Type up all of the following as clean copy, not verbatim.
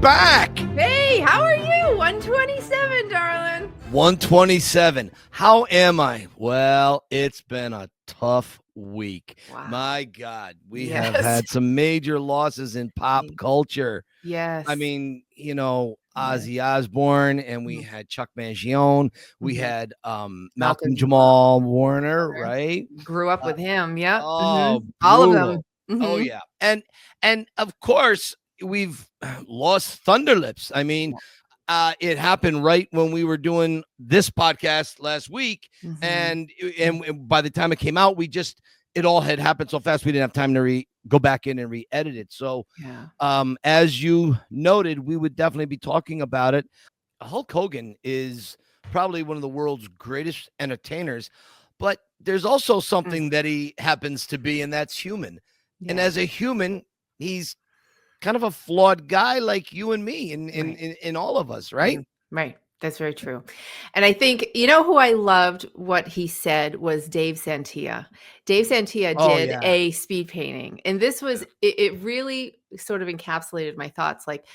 back. Hey, how are you? 127, darling. 127. How am I? Well, it's been a tough week. Wow. My God, we have had some major losses in pop culture. Yes. I mean, Ozzy Osbourne, and we had Chuck Mangione. We had Malcolm Jamal Warner, right? Grew up with him. Yeah. Oh, all of them. Oh, yeah. And of course, we've lost Thunderlips. I mean, it happened right when we were doing this podcast last week. And by the time it came out, it all had happened so fast we didn't have time to go back in and re-edit it. So as you noted, we would definitely be talking about it. Hulk Hogan is probably one of the world's greatest entertainers, but there's also something that he happens to be, and that's human. And as a human, he's kind of a flawed guy like you and me in all of us, right? Right. That's very true. And I think, who I loved what he said was Dave Santia. Dave Santia did a speed painting. And this was, it really sort of encapsulated my thoughts. Like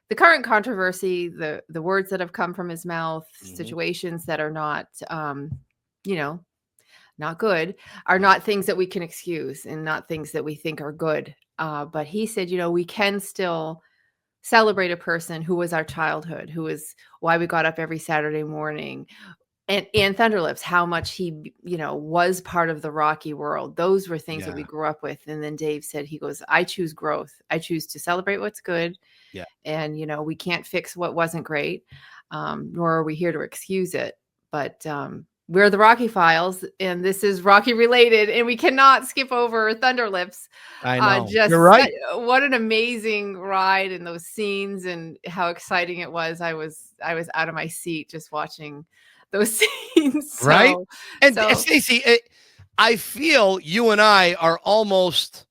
the current controversy, the words that have come from his mouth, situations that are not, not good, are not things that we can excuse and not things that we think are good. But he said, we can still celebrate a person who was our childhood, who is why we got up every Saturday morning. And Thunderlips, how much he, was part of the Rocky world. Those were things that we grew up with. And then Dave said, he goes, I choose growth. I choose to celebrate what's good. Yeah. And, we can't fix what wasn't great, nor are we here to excuse it. But we're the Rocky Files, and this is Rocky related, and we cannot skip over Thunderlips. I know. You're right. What an amazing ride in those scenes, and how exciting it was. I was out of my seat just watching those scenes. Right. And Stacey, I feel you and I are almost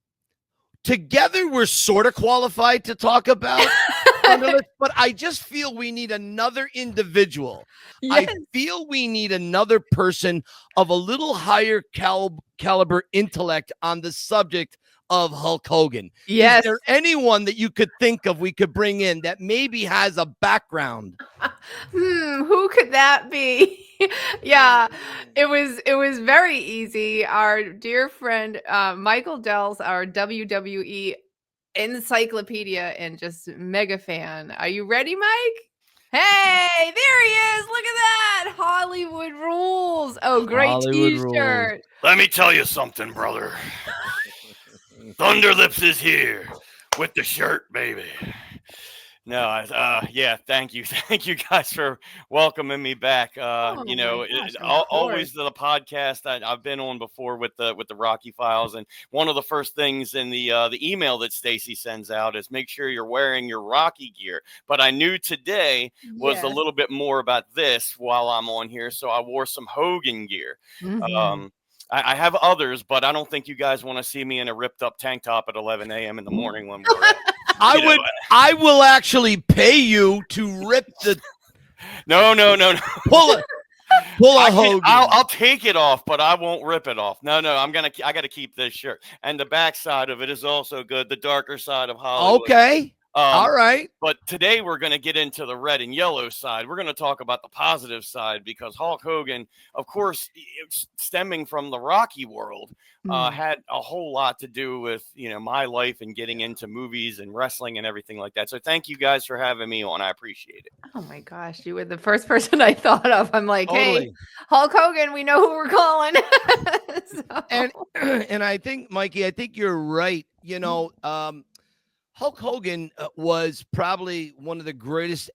together. We're sort of qualified to talk about but I just feel we need another individual. Yes. I feel we need another person of a little higher caliber intellect on the subject of Hulk Hogan. Yes. Is there anyone that you could think of we could bring in that maybe has a background? Who could that be? Yeah, it was very easy. Our dear friend Michael Delss, our WWE encyclopedia and just mega fan. Are you ready, Mike? Hey, there he is. Look at that. Hollywood rules. Oh, great t-shirt. Let me tell you something, brother. Thunderlips is here with the shirt, baby. No, thank you guys for welcoming me back. Always the podcast I've been on before with the Rocky Files, and one of the first things in the email that Stacey sends out is make sure you're wearing your Rocky gear. But I knew today was a little bit more about this while I'm on here, so I wore some Hogan gear. I have others, but I don't think you guys want to see me in a ripped up tank top at 11 a.m. in the morning when we're I will actually pay you to rip the. No. Pull a Hogan. I'll take it off, but I won't rip it off. No. I got to keep this shirt, and the back side of it is also good. The darker side of Hollywood. Okay. All right. But today we're going to get into the red and yellow side. We're going to talk about the positive side because Hulk Hogan, of course, stemming from the Rocky world, had a whole lot to do with, my life and getting into movies and wrestling and everything like that. So thank you guys for having me on. I appreciate it. Oh my gosh. You were the first person I thought of. I'm like, Hey, Hulk Hogan, we know who we're calling. And I think, Mikey, you're right. Hulk Hogan was probably one of the greatest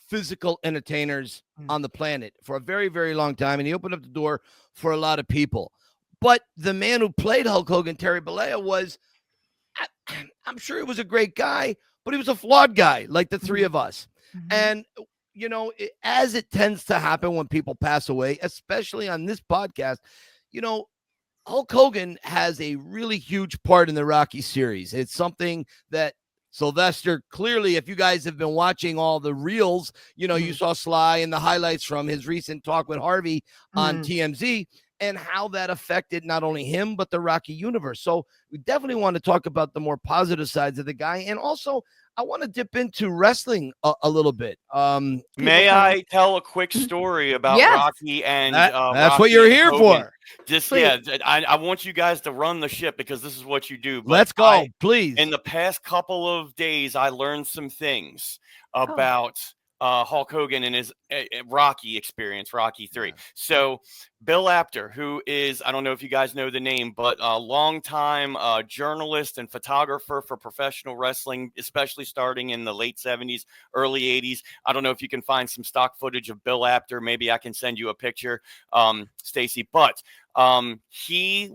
physical entertainers on the planet for a very, very long time. And he opened up the door for a lot of people. But the man who played Hulk Hogan, Terry Bollea, I'm sure he was a great guy, but he was a flawed guy like the three of us. And, as it tends to happen when people pass away, especially on this podcast, Hulk Hogan has a really huge part in the Rocky series. It's something that Sylvester, clearly, if you guys have been watching all the reels, you saw Sly and the highlights from his recent talk with Harvey on TMZ. and how that affected not only him, but the Rocky universe. So we definitely want to talk about the more positive sides of the guy. And also, I want to dip into wrestling a little bit. May I tell a quick story about Yes. Rocky and that's Rocky what you're here Hogan? for. Just Please. I want you guys to run the ship because this is what you do. But Let's go, please. In the past couple of days, I learned some things about Hulk Hogan and his Rocky experience, Rocky 3. Yeah. So Bill Apter, who is, I don't know if you guys know the name, but a longtime journalist and photographer for professional wrestling, especially starting in the late 70s, early 80s. I don't know if you can find some stock footage of Bill Apter. Maybe I can send you a picture, Stacy. But he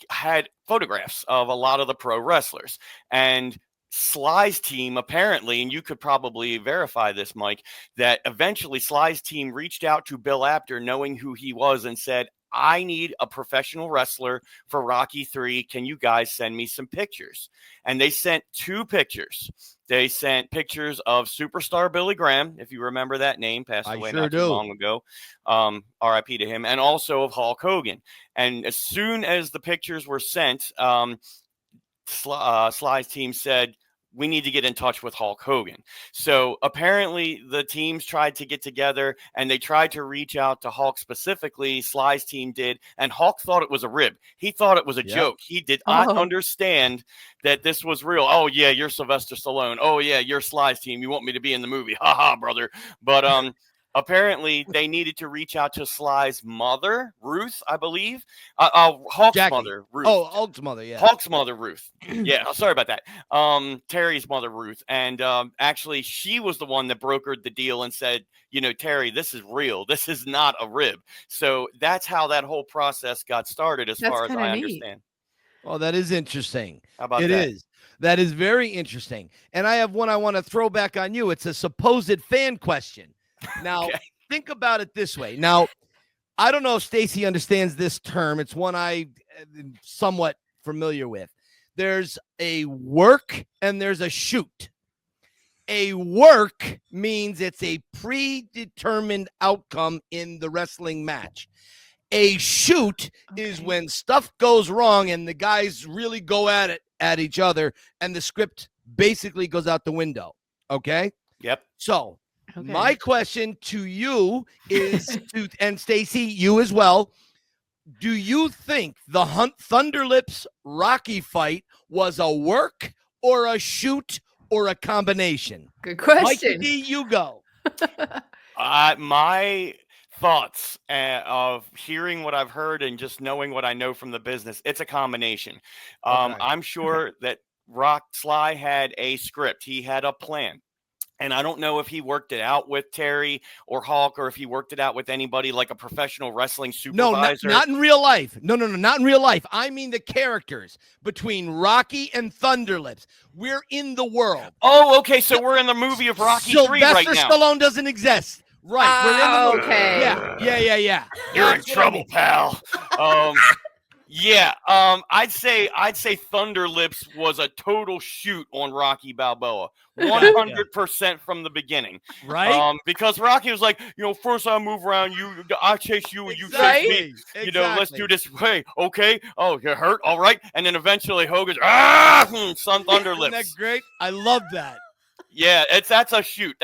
had photographs of a lot of the pro wrestlers, and Sly's team apparently, and you could probably verify this, Mike, that eventually Sly's team reached out to Bill Apter knowing who he was and said, I need a professional wrestler for Rocky 3. Can you guys send me some pictures? And they sent 2 pictures. They sent pictures of superstar Billy Graham, if you remember that name, passed away not too long ago. RIP to him, and also of Hulk Hogan. And as soon as the pictures were sent, Sly's team said, we need to get in touch with Hulk Hogan. So apparently the teams tried to get together and they tried to reach out to Hulk specifically. Sly's team did. And Hulk thought it was a rib. He thought it was a joke. He did not understand that this was real. Oh, yeah, you're Sylvester Stallone. Oh, yeah, you're Sly's team. You want me to be in the movie. Ha ha, brother. But apparently they needed to reach out to Sly's mother, Ruth, I believe. Hulk's mother, Ruth. Oh, Hulk's mother, yeah. Hulk's mother, Ruth. Yeah, sorry about that. Terry's mother, Ruth. And actually, she was the one that brokered the deal and said, Terry, this is real. This is not a rib. So that's how that whole process got started, as far as I understand. Well, that is interesting. How about that? It is. That is very interesting. And I have one I want to throw back on you. It's a supposed fan question. Now, think about it this way. Now, I don't know if Stacy understands this term. It's one I am somewhat familiar with. There's a work and there's a shoot. A work means it's a predetermined outcome in the wrestling match. A shoot is when stuff goes wrong and the guys really go at each other and the script basically goes out the window. Okay? Yep. So, my question to you is, and Stacy, you as well, do you think the Thunderlips Rocky fight was a work or a shoot or a combination? Good question. Mikey D, you go. My thoughts of hearing what I've heard and just knowing what I know from the business, it's a combination. I'm sure that Sly had a script. He had a plan. And I don't know if he worked it out with Terry or Hulk, or if he worked it out with anybody like a professional wrestling supervisor. No, not in real life. No, not in real life. I mean the characters between Rocky and Thunderlips. We're in the world. Oh, okay. So we're in the movie of Rocky 3 right now. Sylvester Stallone doesn't exist. Right. We're in the movie. Okay. Yeah. You're in trouble, pal. I'd say Thunderlips was a total shoot on Rocky Balboa, 100% from the beginning, right? Because Rocky was like, first I move around you, I chase you, and you chase me. Exactly. Let's do this way, okay? Oh, you're hurt, all right. And then eventually Hogan's son Thunderlips. Isn't that great? I love that. Yeah, that's a shoot.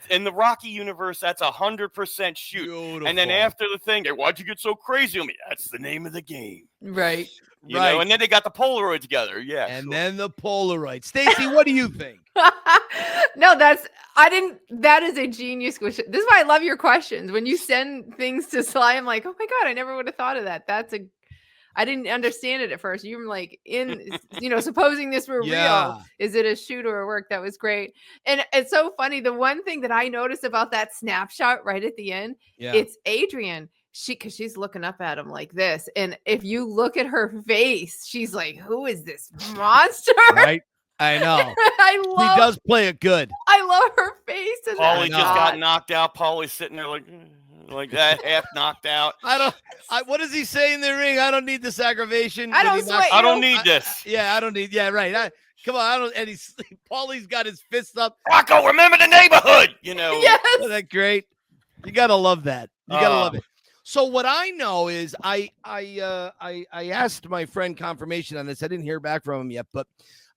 In the Rocky universe, that's 100% shoot. Beautiful. And then after the thing, why'd you get so crazy on me? That's the name of the game. Right. You know, and then they got the Polaroid together. Yeah. And then the Polaroid. Stacy, what do you think? No, that is a genius question. This is why I love your questions. When you send things to Sly, I'm like, oh my God, I never would have thought of that. I didn't understand it at first. You were like, supposing this were real, is it a shoot or a work? That was great. And it's so funny. The one thing that I noticed about that snapshot right at the end, it's Adrian. Because she's looking up at him like this. And if you look at her face, she's like, who is this monster? Right. I know. He does play it good. I love her face. Paulie just got knocked out. Paulie's sitting there like that, half knocked out. What does he say in the ring? I don't need this aggravation. I don't need this. I don't need. Yeah, right. Come on. And Paulie's got his fists up. Rocco, remember the neighborhood. Yes. Isn't that great? You gotta love that. You gotta love it. So what I know is I asked my friend confirmation on this. I didn't hear back from him yet, but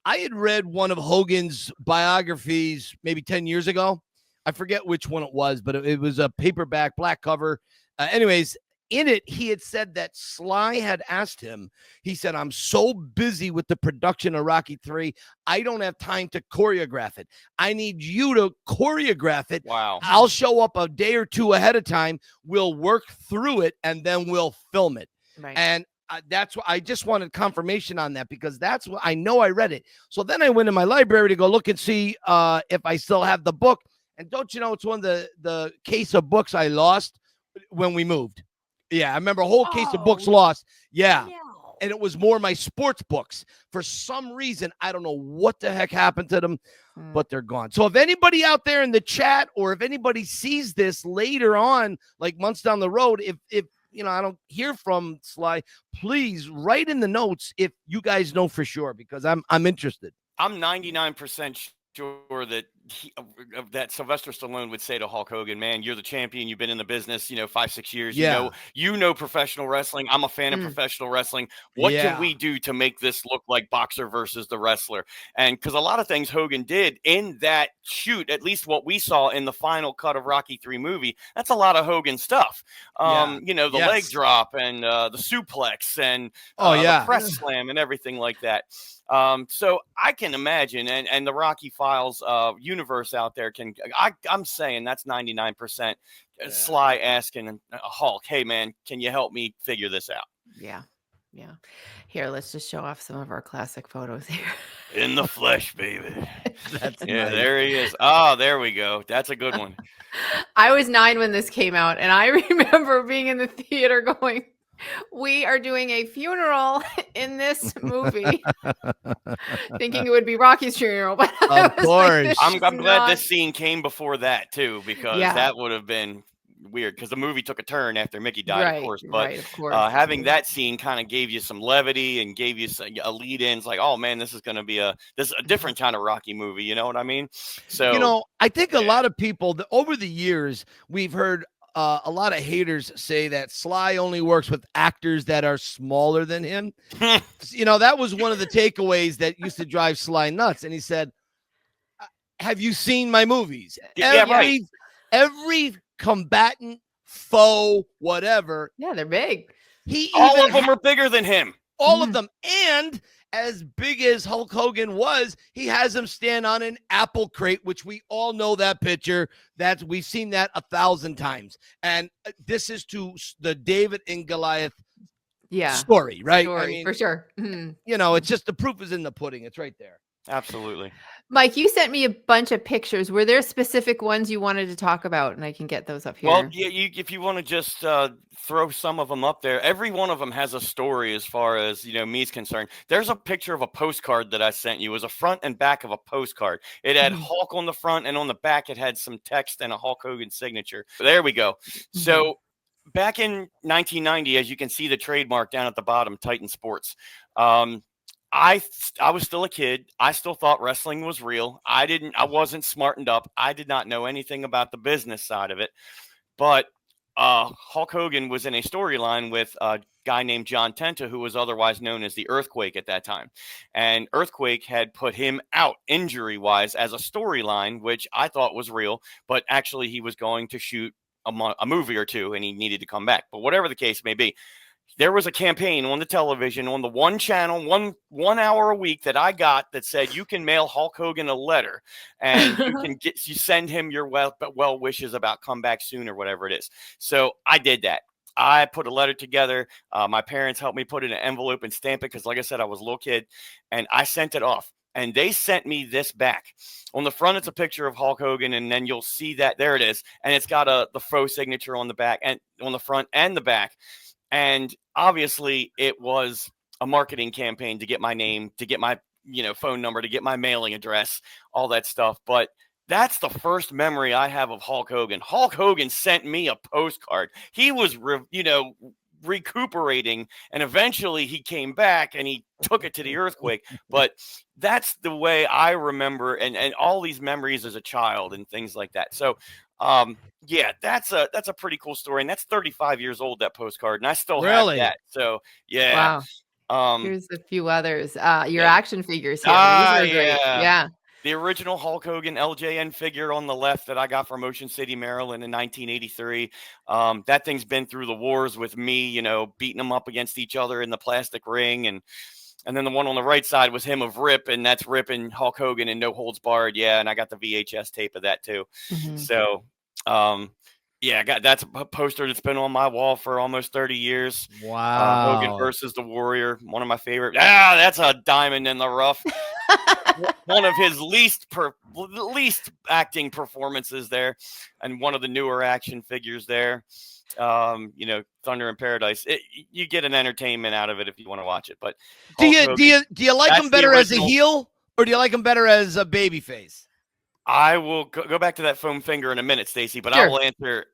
I had read one of Hogan's biographies maybe 10 years ago. I forget which one it was, but it was a paperback, black cover. Anyways, in it, he had said that Sly had asked him, he said, I'm so busy with the production of Rocky 3, I don't have time to choreograph it. I need you to choreograph it. Wow. I'll show up a day or two ahead of time. We'll work through it, and then we'll film it. Right. And that's what I just wanted confirmation on that, because that's what I know I read it. So then I went in my library to go look and see if I still have the book. And don't you know, it's one of the case of books I lost when we moved. Yeah, I remember a whole case of books lost. Yeah. And it was more my sports books. For some reason, I don't know what the heck happened to them, but they're gone. So if anybody out there in the chat, or if anybody sees this later on, like months down the road, if you know, I don't hear from Sly, please write in the notes if you guys know for sure, because I'm interested. I'm 99% sure that that Sylvester Stallone would say to Hulk Hogan, man, you're the champion. You've been in the business, 5-6 years. Yeah. You know professional wrestling. I'm a fan of professional wrestling. What can we do to make this look like boxer versus the wrestler? And because a lot of things Hogan did in that shoot, at least what we saw in the final cut of Rocky 3 movie, that's a lot of Hogan stuff. The leg drop and the suplex and the press slam and everything like that. So I can imagine, and the Rocky Files universe out there I'm saying that's 99% Sly asking Hulk, hey man, can you help me figure this out? Yeah. Here, let's just show off some of our classic photos here. In the flesh, baby. That's nice. Nice. There he is. Oh, there we go. That's a good one. I was 9 when this came out, and I remember being in the theater going, we are doing a funeral in this movie, thinking it would be Rocky's funeral. But of course, like, I'm glad this scene came before that too, because that would have been weird, because the movie took a turn after Mickey died, of course. But having that scene kind of gave you some levity and gave you a lead in. It's like, oh man, this is going to be a different kind of Rocky movie. You know what I mean? So I think a lot of people over the years we've heard a lot of haters say that Sly only works with actors that are smaller than him. That was one of the takeaways that used to drive Sly nuts. And he said, have you seen my movies? Every combatant, foe, whatever. Yeah, they're big. All of them are bigger than him. All of them. And as big as Hulk Hogan was, he has him stand on an apple crate, which we all know that picture. We've seen that 1,000 times. And this is to the David and Goliath story, right? I mean, for sure. It's just the proof is in the pudding. It's right there. Absolutely. Mike, you sent me a bunch of pictures. Were there specific ones you wanted to talk about? And I can get those up here. Well, if you want to just throw some of them up there, every one of them has a story as far as, me is concerned. There's a picture of a postcard that I sent you. It was a front and back of a postcard. It had Hulk on the front, and on the back, it had some text and a Hulk Hogan signature. There we go. So back in 1990, as you can see the trademark down at the bottom, Titan Sports. I was still a kid. I still thought wrestling was real. I wasn't smartened up. I did not know anything about the business side of it. But Hulk Hogan was in a storyline with a guy named John Tenta, who was otherwise known as the Earthquake at that time. And Earthquake had put him out injury-wise as a storyline, which I thought was real. But actually, he was going to shoot a movie or two, and he needed to come back. But whatever the case may be, there was a campaign on the television, on the one channel, one hour a week that I got that said you can mail Hulk Hogan a letter and you send him your well wishes about come back soon or whatever it is. So I did that. I put a letter together. My parents helped me put it in an envelope and stamp it because, like I said, I was a little kid, and I sent it off. And they sent me this back. On the front, it's a picture of Hulk Hogan, and then you'll see that there it is, and it's got the faux signature on the back and on the front and the back. And obviously it was a marketing campaign to get my name, to get my, phone number, to get my mailing address, all that stuff. But that's the first memory I have of Hulk Hogan. Hulk Hogan sent me a postcard. He was, recuperating, and eventually he came back and he took it to the Earthquake. But that's the way I remember and all these memories as a child and things like that. So Yeah, that's a pretty cool story, and that's 35 years old, that postcard, and I still have Really? that. So yeah. Wow. Here's a few others. Your Yeah. action figures here. These are great. Yeah. Yeah. The original Hulk Hogan LJN figure on the left that I got from Ocean City, Maryland in 1983. That thing's been through the wars with me, beating them up against each other in the plastic ring. And then the one on the right side was him of Rip, and that's Rip and Hulk Hogan and No Holds Barred. Yeah, and I got the VHS tape of that too. Mhm. So, yeah, that's a poster that's been on my wall for almost 30 years. Hogan Wow. versus the Warrior, one of my favorite. That's a diamond in the rough. One of his least acting performances there, and one of the newer action figures there. Thunder in Paradise. You get an entertainment out of it if you want to watch it. But Do you like him better as a heel, or do you like him better as a babyface? I will go back to that foam finger in a minute, Stacy, but Sure. I will answer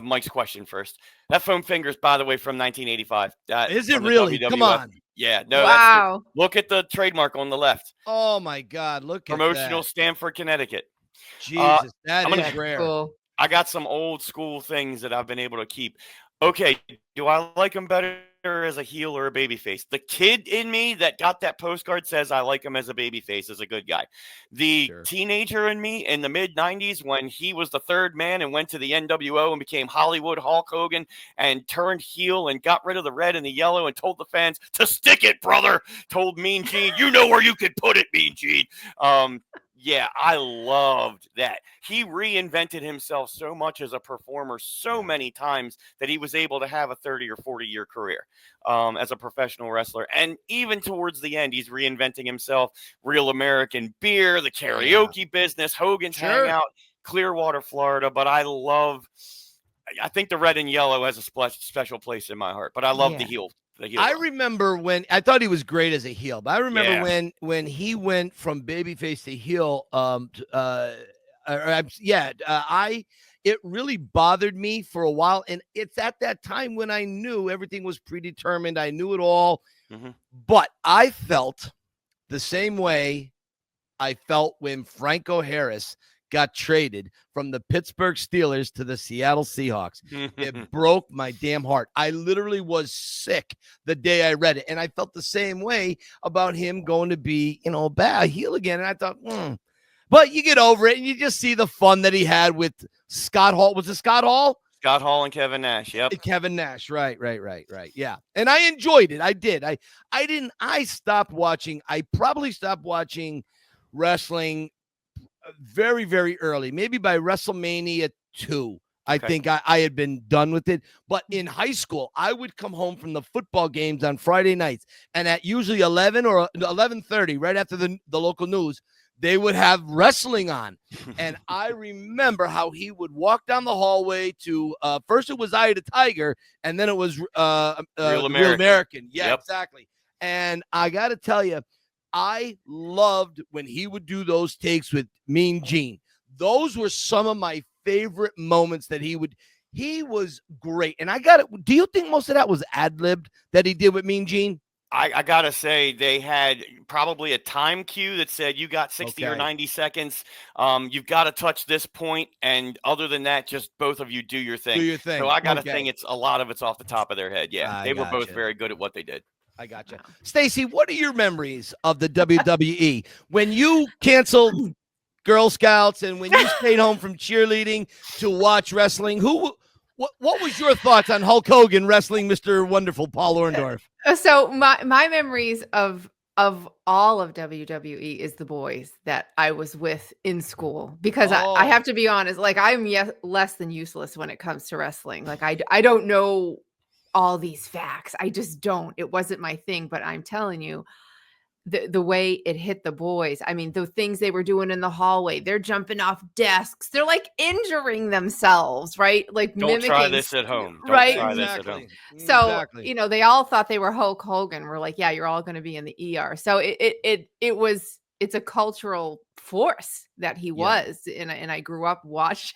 Mike's question first. That foam finger is, by the way, from 1985. Is it really? WWF. Come on. Yeah. No. Wow. Look at the trademark on the left. Oh my God! Look at Promotional that. Stamford, Connecticut. Jesus, that is rare. Cool. I got some old school things that I've been able to keep. Okay, do I like him better as a heel or a babyface? The kid in me that got that postcard says I like him as a babyface, as a good guy. The teenager in me in the mid-90s, when he was the third man and went to the NWO and became Hollywood Hulk Hogan and turned heel and got rid of the red and the yellow and told the fans to stick it, brother, told Mean Gene, you know where you could put it, Mean Gene. Yeah, I loved that. He reinvented himself so much as a performer so many times that he was able to have a 30 or 40-year career as a professional wrestler. And even towards the end, he's reinventing himself. Real American Beer, the karaoke business, Hogan's Hangout, Clearwater, Florida. But I think the red and yellow has a special place in my heart. But I love the heel. I remember when I thought he was great as a heel, but I remember when he went from babyface to heel. It really bothered me for a while, and it's at that time when I knew everything was predetermined. I knew it all, but I felt the same way I felt when Franco Harris got traded from the Pittsburgh Steelers to the Seattle Seahawks. It broke my damn heart. I literally was sick the day I read it. And I felt the same way about him going to be, a heel again. And I thought, But you get over it and you just see the fun that he had with Scott Hall. Was it Scott Hall? Scott Hall and Kevin Nash. Yep. Kevin Nash. Right. Yeah. And I enjoyed it. I did. I probably stopped watching wrestling very, very early, maybe by WrestleMania 2. I think I had been done with it. But in high school, I would come home from the football games on Friday nights, and at usually 11 or 11:30, right after the local news, they would have wrestling on. And I remember how he would walk down the hallway to first it was Eye of the Tiger, and then it was Real American. Yeah, exactly. And I got to tell you, I loved when he would do those takes with Mean Gene. Those were some of my favorite moments that he was great. And do you think most of that was ad-libbed that he did with Mean Gene? I got to say, they had probably a time cue that said, you got 60 or 90 seconds. You've got to touch this point. And other than that, just both of you do your thing. So I got to think a lot of it's off the top of their head. Yeah, they were both very good at what they did. I got you. Stacy, what are your memories of the WWE? When you canceled Girl Scouts and when you stayed home from cheerleading to watch wrestling, what was your thoughts on Hulk Hogan wrestling Mr. Wonderful Paul Orndorff? So my memories of all of WWE is the boys that I was with in school, because I have to be honest, like I'm less than useless when it comes to wrestling. Like I don't know all these facts. I just don't. It wasn't my thing, but I'm telling you, the way it hit the boys. I mean, the things they were doing in the hallway, they're jumping off desks. They're like injuring themselves, right? Like don't try this at home. Don't right? Try this at home. So, they all thought they were Hulk Hogan. We're like, yeah, you're all going to be in the ER. So it's a cultural force that he was. And I grew up watching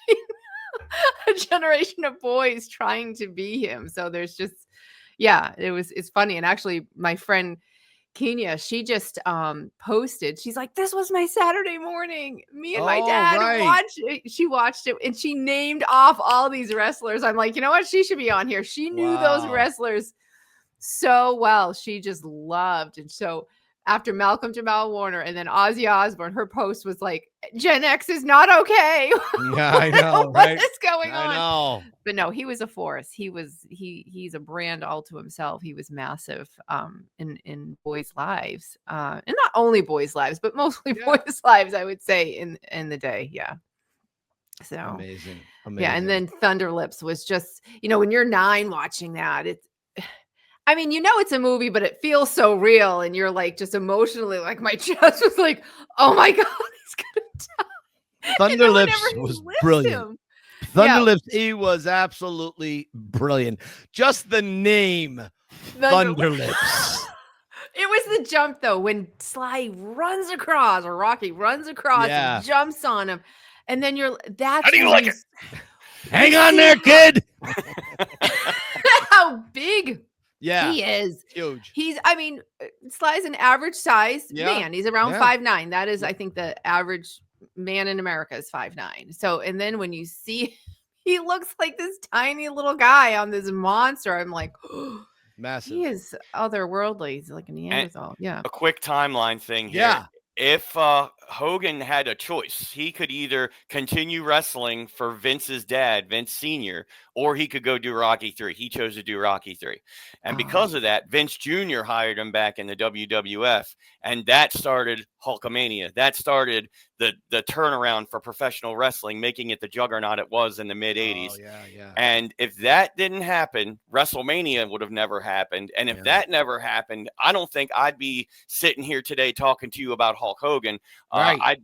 a generation of boys trying to be him. So there's just, it's funny. And actually my friend Kenya, she just posted, she's like, this was my Saturday morning. Me and my dad watched it. She watched it and she named off all these wrestlers. I'm like, you know what? She should be on here. She knew those wrestlers so well. She just loved. And so after Malcolm Jamal Warner and then Ozzy Osbourne, her post was like, Gen X is not okay. Yeah, I know, right? What is going on? I know. But no, he was a force. He's a brand all to himself. He was massive in boys' lives. And not only boys' lives, but mostly boys' lives, I would say, in the day. Yeah. So amazing. Yeah, and then Thunderlips was just, when you're 9 watching that, it's a movie, but it feels so real, and you're like just emotionally, like my chest was like, oh my God, he's gonna die. Thunderlips was brilliant. Thunderlips, he was absolutely brilliant. Just the name, Thunderlips. It was the jump though, when Sly runs across, or Rocky runs across and jumps on him, and then that's how do you like it? Hang on there, kid. How big he is. Huge. Sly's an average size man. He's around 5'9". That is, I think, the average man in America is 5'9". So, and then when you see, he looks like this tiny little guy on this monster. I'm like, massive. He is otherworldly. He's like a Neanderthal. Yeah. A quick timeline thing here. Yeah. If Hogan had a choice, he could either continue wrestling for Vince's dad, Vince Sr., or he could go do Rocky 3. He chose to do Rocky 3. And because of that, Vince Jr. hired him back in the WWF. And that started Hulkamania. That started the turnaround for professional wrestling, making it the juggernaut it was in the mid-'80s. Oh, yeah. And if that didn't happen, WrestleMania would have never happened. And if that never happened, I don't think I'd be sitting here today talking to you about Hulk Hogan. Right. I'd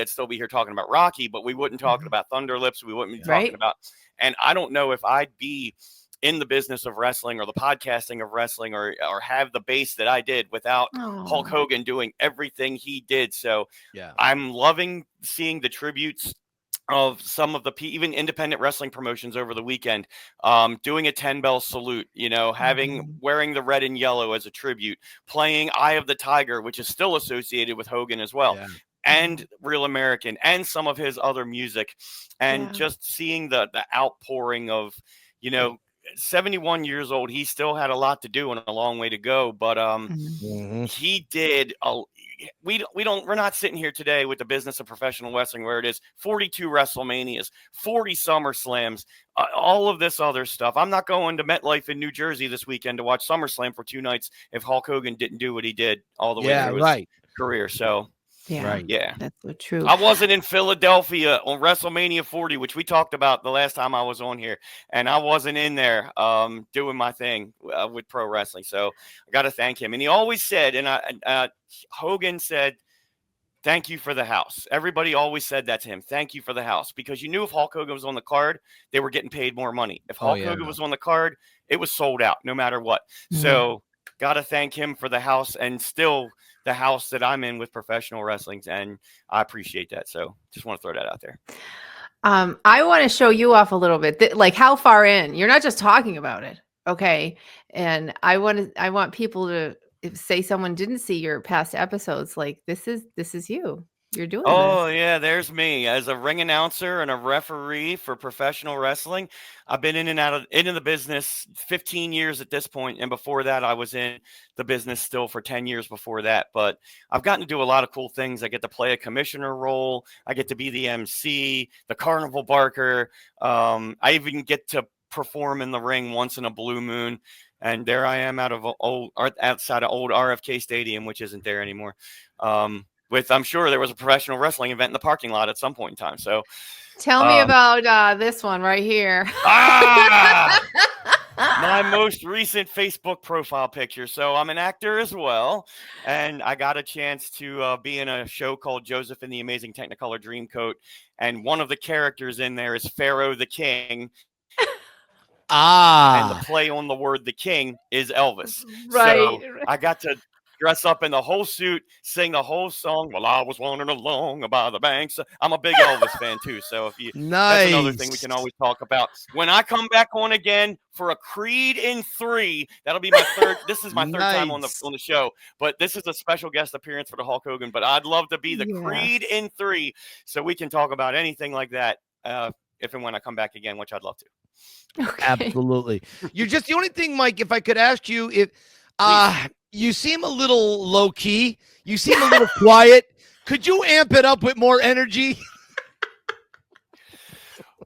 still be here talking about Rocky, but we wouldn't talk about Thunderlips. We wouldn't be talking about, and I don't know if I'd be in the business of wrestling or the podcasting of wrestling or have the base that I did without Hulk Hogan doing everything he did. So I'm loving seeing the tributes of some of the even independent wrestling promotions over the weekend, doing a 10-bell salute, wearing the red and yellow as a tribute, playing Eye of the Tiger, which is still associated with Hogan as well. Yeah. And Real American and some of his other music, and just seeing the outpouring of, 71 years old, he still had a lot to do and a long way to go, but he did we're not sitting here today with the business of professional wrestling where it is 42 WrestleManias, 40 SummerSlams, all of this other stuff. I'm not going to MetLife in New Jersey this weekend to watch SummerSlam for 2 nights if Hulk Hogan didn't do what he did all the way through his career. So that's so true. I wasn't in Philadelphia on WrestleMania 40, which we talked about the last time I was on here, and I wasn't in there doing my thing with pro wrestling. So I got to thank him. And he always said, Hogan said, thank you for the house. Everybody always said that to him. Thank you for the house, because you knew if Hulk Hogan was on the card, they were getting paid more money. If Hulk Hogan was on the card, it was sold out no matter what. So got to thank him for the house, and still the house that I'm in with professional wrestling, and I appreciate that. So just want to throw that out there. I want to show you off a little bit, like how far in. You're not just talking about it, okay? And I want people to, if say someone didn't see your past episodes, like this is you. You're doing this. Yeah, there's me as a ring announcer and a referee for professional wrestling. I've been in and out into the business 15 years at this point, and before that I was in the business still for 10 years before that. But I've gotten to do a lot of cool things. I get to play a commissioner role. I get to be the MC, the carnival barker. I even get to perform in the ring once in a blue moon. And there I am outside of old RFK Stadium, which isn't there anymore. I'm sure there was a professional wrestling event in the parking lot at some point in time. So tell me about this one right here. My most recent Facebook profile picture. So I'm an actor as well. And I got a chance to be in a show called Joseph and the Amazing Technicolor Dreamcoat. And one of the characters in there is Pharaoh the King. And the play on the word the king is Elvis. Right. So I got to dress up in the whole suit, sing the whole song. Well, I was wandering along by the banks. I'm a big Elvis fan too, so if you, that's another thing we can always talk about. When I come back on again for a Creed in 3, that'll be my third. This is my third time on the show, but this is a special guest appearance for the Hulk Hogan. But I'd love to be the Creed in 3, so we can talk about anything like that if and when I come back again, which I'd love to. Okay. Absolutely. You're just the only thing, Mike, if I could ask you, if you seem a little low key, you seem a little quiet. Could you amp it up with more energy?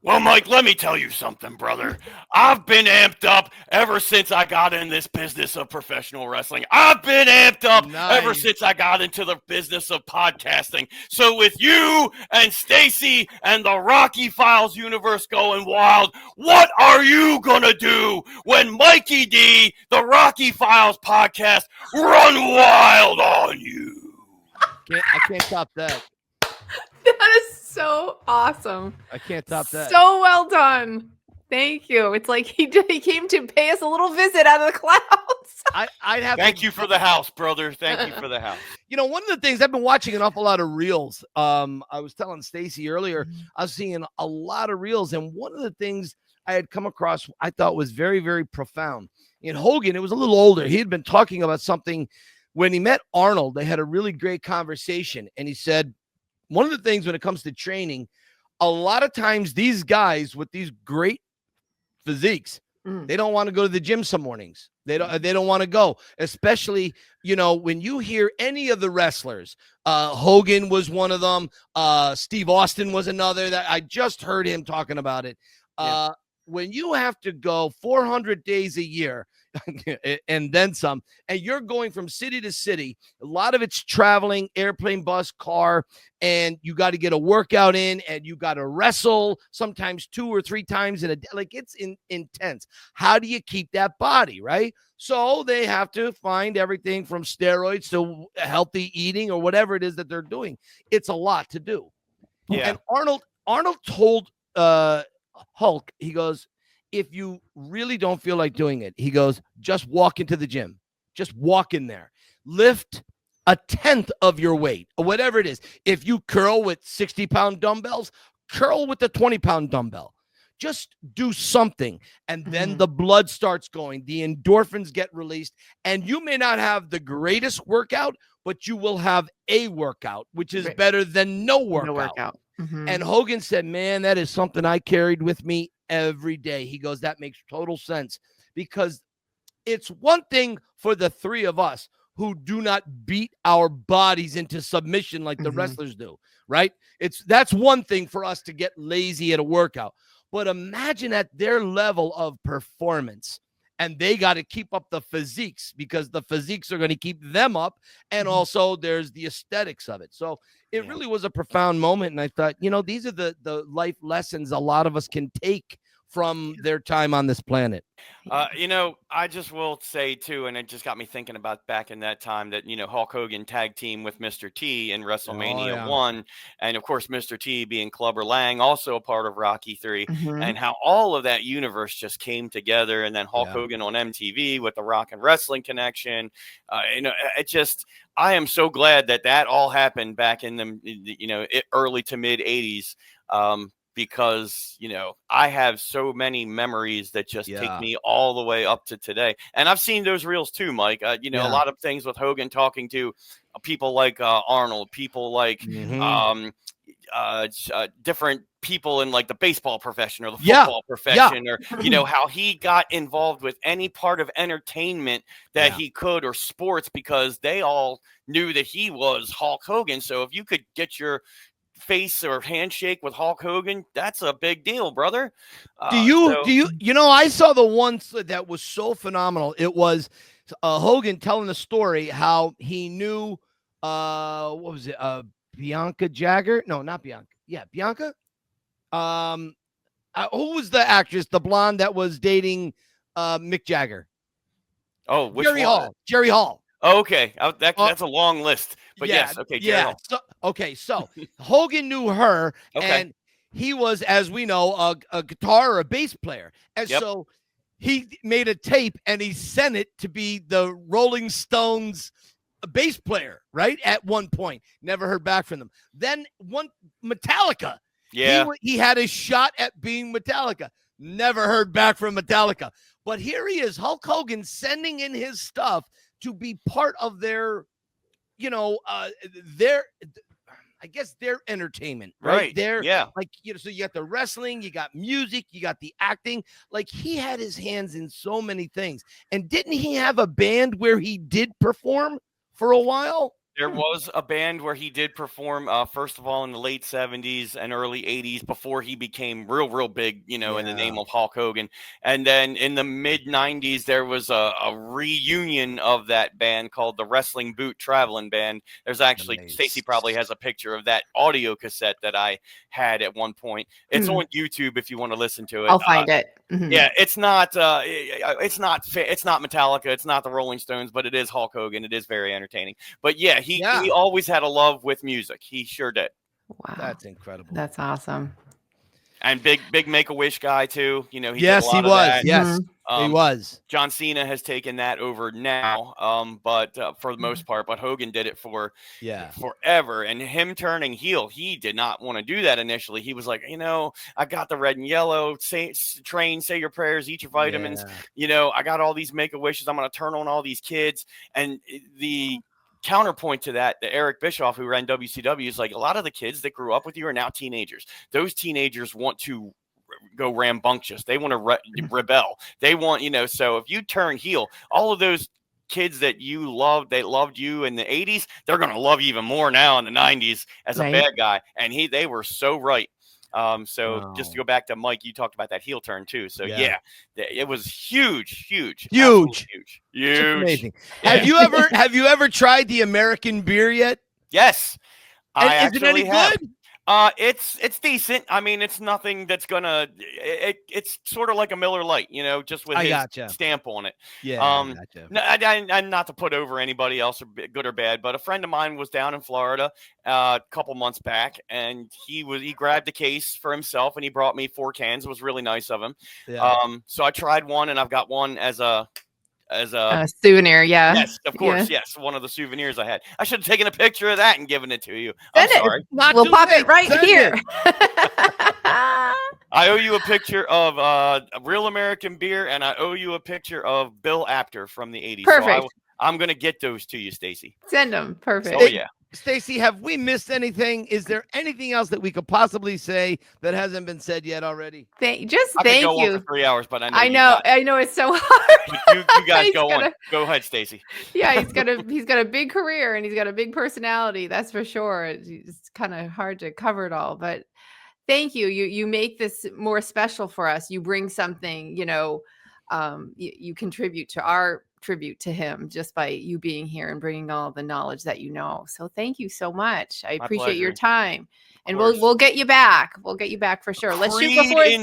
Well, Mike, let me tell you something, brother. I've been amped up ever since I got in this business of professional wrestling. I've been amped up ever since I got into the business of podcasting. So with you and Stacy and the Rocky Files universe going wild, what are you going to do when Mikey D, the Rocky Files podcast, run wild on you? I can't top that. That is so awesome. I can't top that. So well done. Thank you. It's like he came to pay us a little visit out of the clouds. I'd have Thank you for the house, brother. Thank you for the house. You know, one of the things I've been watching an awful lot of reels. I was telling Stacy earlier, I was seeing a lot of reels, and one of the things I had come across I thought was very, very profound. In Hogan, it was a little older. He had been talking about something when he met Arnold. They had a really great conversation, and he said, one of the things when it comes to training, a lot of times these guys with these great physiques, they don't want to go to the gym some mornings. They don't want to go, especially, you know, when you hear any of the wrestlers. Hogan was one of them. Steve Austin was another that I just heard him talking about it. When you have to go 400 days a year and then some, and you're going from city to city, a lot of it's traveling, airplane, bus, car, and you got to get a workout in, and you got to wrestle sometimes 2 or 3 times in a day. Like, it's intense. How do you keep that body, right? So they have to find everything from steroids to healthy eating or whatever it is that they're doing. It's a lot to do. Yeah. And Arnold told Hulk, he goes, if you really don't feel like doing it, he goes, just walk into the gym. Just walk in there. Lift a 1/10 of your weight, or whatever it is. If you curl with 60-pound dumbbells, curl with the 20-pound dumbbell. Just do something. And then the blood starts going. The endorphins get released. And you may not have the greatest workout, but you will have a workout, which is better than no workout. And Hogan said, man, that is something I carried with me every day. He goes, that makes total sense, because it's one thing for the 3 of us who do not beat our bodies into submission like the wrestlers do, right? That's one thing for us to get lazy at a workout. But imagine at their level of performance, and they got to keep up the physiques, because the physiques are going to keep them up. And also there's the aesthetics of it. So it really was a profound moment. And I thought, you know, these are the life lessons a lot of us can take from their time on this planet. You know, I just will say too, and it just got me thinking about back in that time that, you know, Hulk Hogan tag team with Mr. T in WrestleMania 1. And of course, Mr. T being Clubber Lang, also a part of Rocky 3, and how all of that universe just came together. And then Hulk Hogan on MTV with the Rock and Wrestling connection. You know, I am so glad that all happened back in the, you know, early to mid 80s. Because, you know, I have so many memories that just take me all the way up to today. And I've seen those reels too, Mike. You know, a lot of things with Hogan talking to people like Arnold, people like different people in like the baseball profession or the football profession, or, you know, how he got involved with any part of entertainment that he could, or sports, because they all knew that he was Hulk Hogan. So if you could get your face or handshake with Hulk Hogan, that's a big deal, brother. Do you know, I saw the one that was so phenomenal. It was Hogan telling the story how he knew what was it, Bianca Jagger? No, not Bianca. Yeah, Bianca. Who was the actress, the blonde that was dating Mick Jagger? Oh, which Jerry one? Hall. Jerry Hall. Oh, okay, that's a long list, but yes, okay, Jerry Hall. So Hogan knew her, and he was, as we know, a guitar or a bass player, and so he made a tape and he sent it to be the Rolling Stones bass player, right? At one point, never heard back from them. Then Metallica. Yeah. He had a shot at being Metallica. Never heard back from Metallica. But here he is, Hulk Hogan, sending in his stuff to be part of their, their entertainment, right? So you got the wrestling, you got music, you got the acting. Like, he had his hands in so many things. And didn't he have a band where he did perform for a while? There was a band where he did perform, first of all, in the late 70s and early 80s before he became real big, in the name of Hulk Hogan. And then in the mid 90s, there was a reunion of that band called the Wrestling Boot Traveling Band. There's actually, Stacy probably has a picture of that audio cassette that I had at one point. It's on YouTube if you want to listen to it. I'll find it. Yeah, it's not Metallica, it's not the Rolling Stones, but it is Hulk Hogan. It is very entertaining. But yeah, he always had a love with music. He sure did. Wow, that's incredible. That's awesome. And big Make-A-Wish guy too. He was. That. Yes, he was. John Cena has taken that over now, but for the most part. But Hogan did it for forever. And him turning heel, he did not want to do that initially. He was like, I got the red and yellow. Say your prayers, eat your vitamins. I got all these Make-A-Wishes. I'm going to turn on all these kids. And the counterpoint to that, the Eric Bischoff, who ran WCW, is like, a lot of the kids that grew up with you are now teenagers. Those teenagers want to go rambunctious. They want to rebel. They want, so if you turn heel, all of those kids that you loved, they loved you in the 80s, they're going to love you even more now in the 90s as a bad guy. And they were so right. Just to go back to Mike, you talked about that heel turn too. So it was huge. Amazing. Yeah. Have you ever tried the American beer yet? Yes. Is it any good? It's decent. I mean, it's nothing that's gonna. It's sort of like a Miller Lite, just with his stamp on it. Yeah. And not to put over anybody else, or good or bad, but a friend of mine was down in Florida a couple months back, and he grabbed a case for himself, and he brought me 4 cans. It was really nice of him. Yeah. So I tried one, and I've got one as a souvenir. Yes, of course. Yes, one of the souvenirs I had. I should have taken a picture of that and given it to you. I'm sorry. We'll pop it right here. I owe you a picture of a real American beer, and I owe you a picture of Bill Apter from the 80s. Perfect. So I'm going to get those to you, Stacy. Send them. Perfect. Oh, yeah. Stacy, have we missed anything? Is there anything else that we could possibly say that hasn't been said yet already? Thank you. I could go on for 3 hours, but I know it's so hard. But you guys go on. Go ahead, Stacy. Yeah, he's got a big career, and he's got a big personality. That's for sure. It's kind of hard to cover it all, but thank you. You make this more special for us. You bring something, you contribute to our tribute to him just by you being here and bringing all the knowledge that you know. So thank you so much. I appreciate your time. And we'll get you back. We'll get you back for sure. Let's shoot before the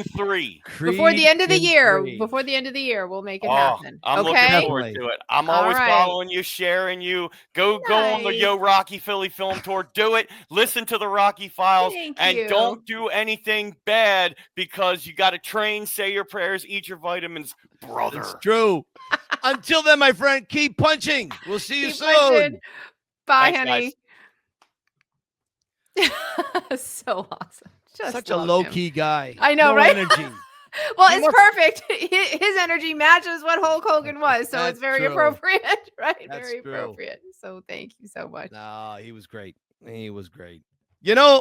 end of the year. Before the end of the year, we'll make it happen. I'm looking forward to it. I'm always following you, sharing you. Go on the Yo Rocky Philly Film Tour. Do it. Listen to the Rocky Files. And don't do anything bad, because you got to train, say your prayers, eat your vitamins, brother. It's true. Until then, my friend, keep punching. We'll see you soon. Punching. Bye, thanks, honey. So awesome. Such a low-key guy. I know, right? Energy. Well, it's perfect. His energy matches what Hulk Hogan was, so it's very appropriate, right? Very appropriate. So thank you so much. No, he was great.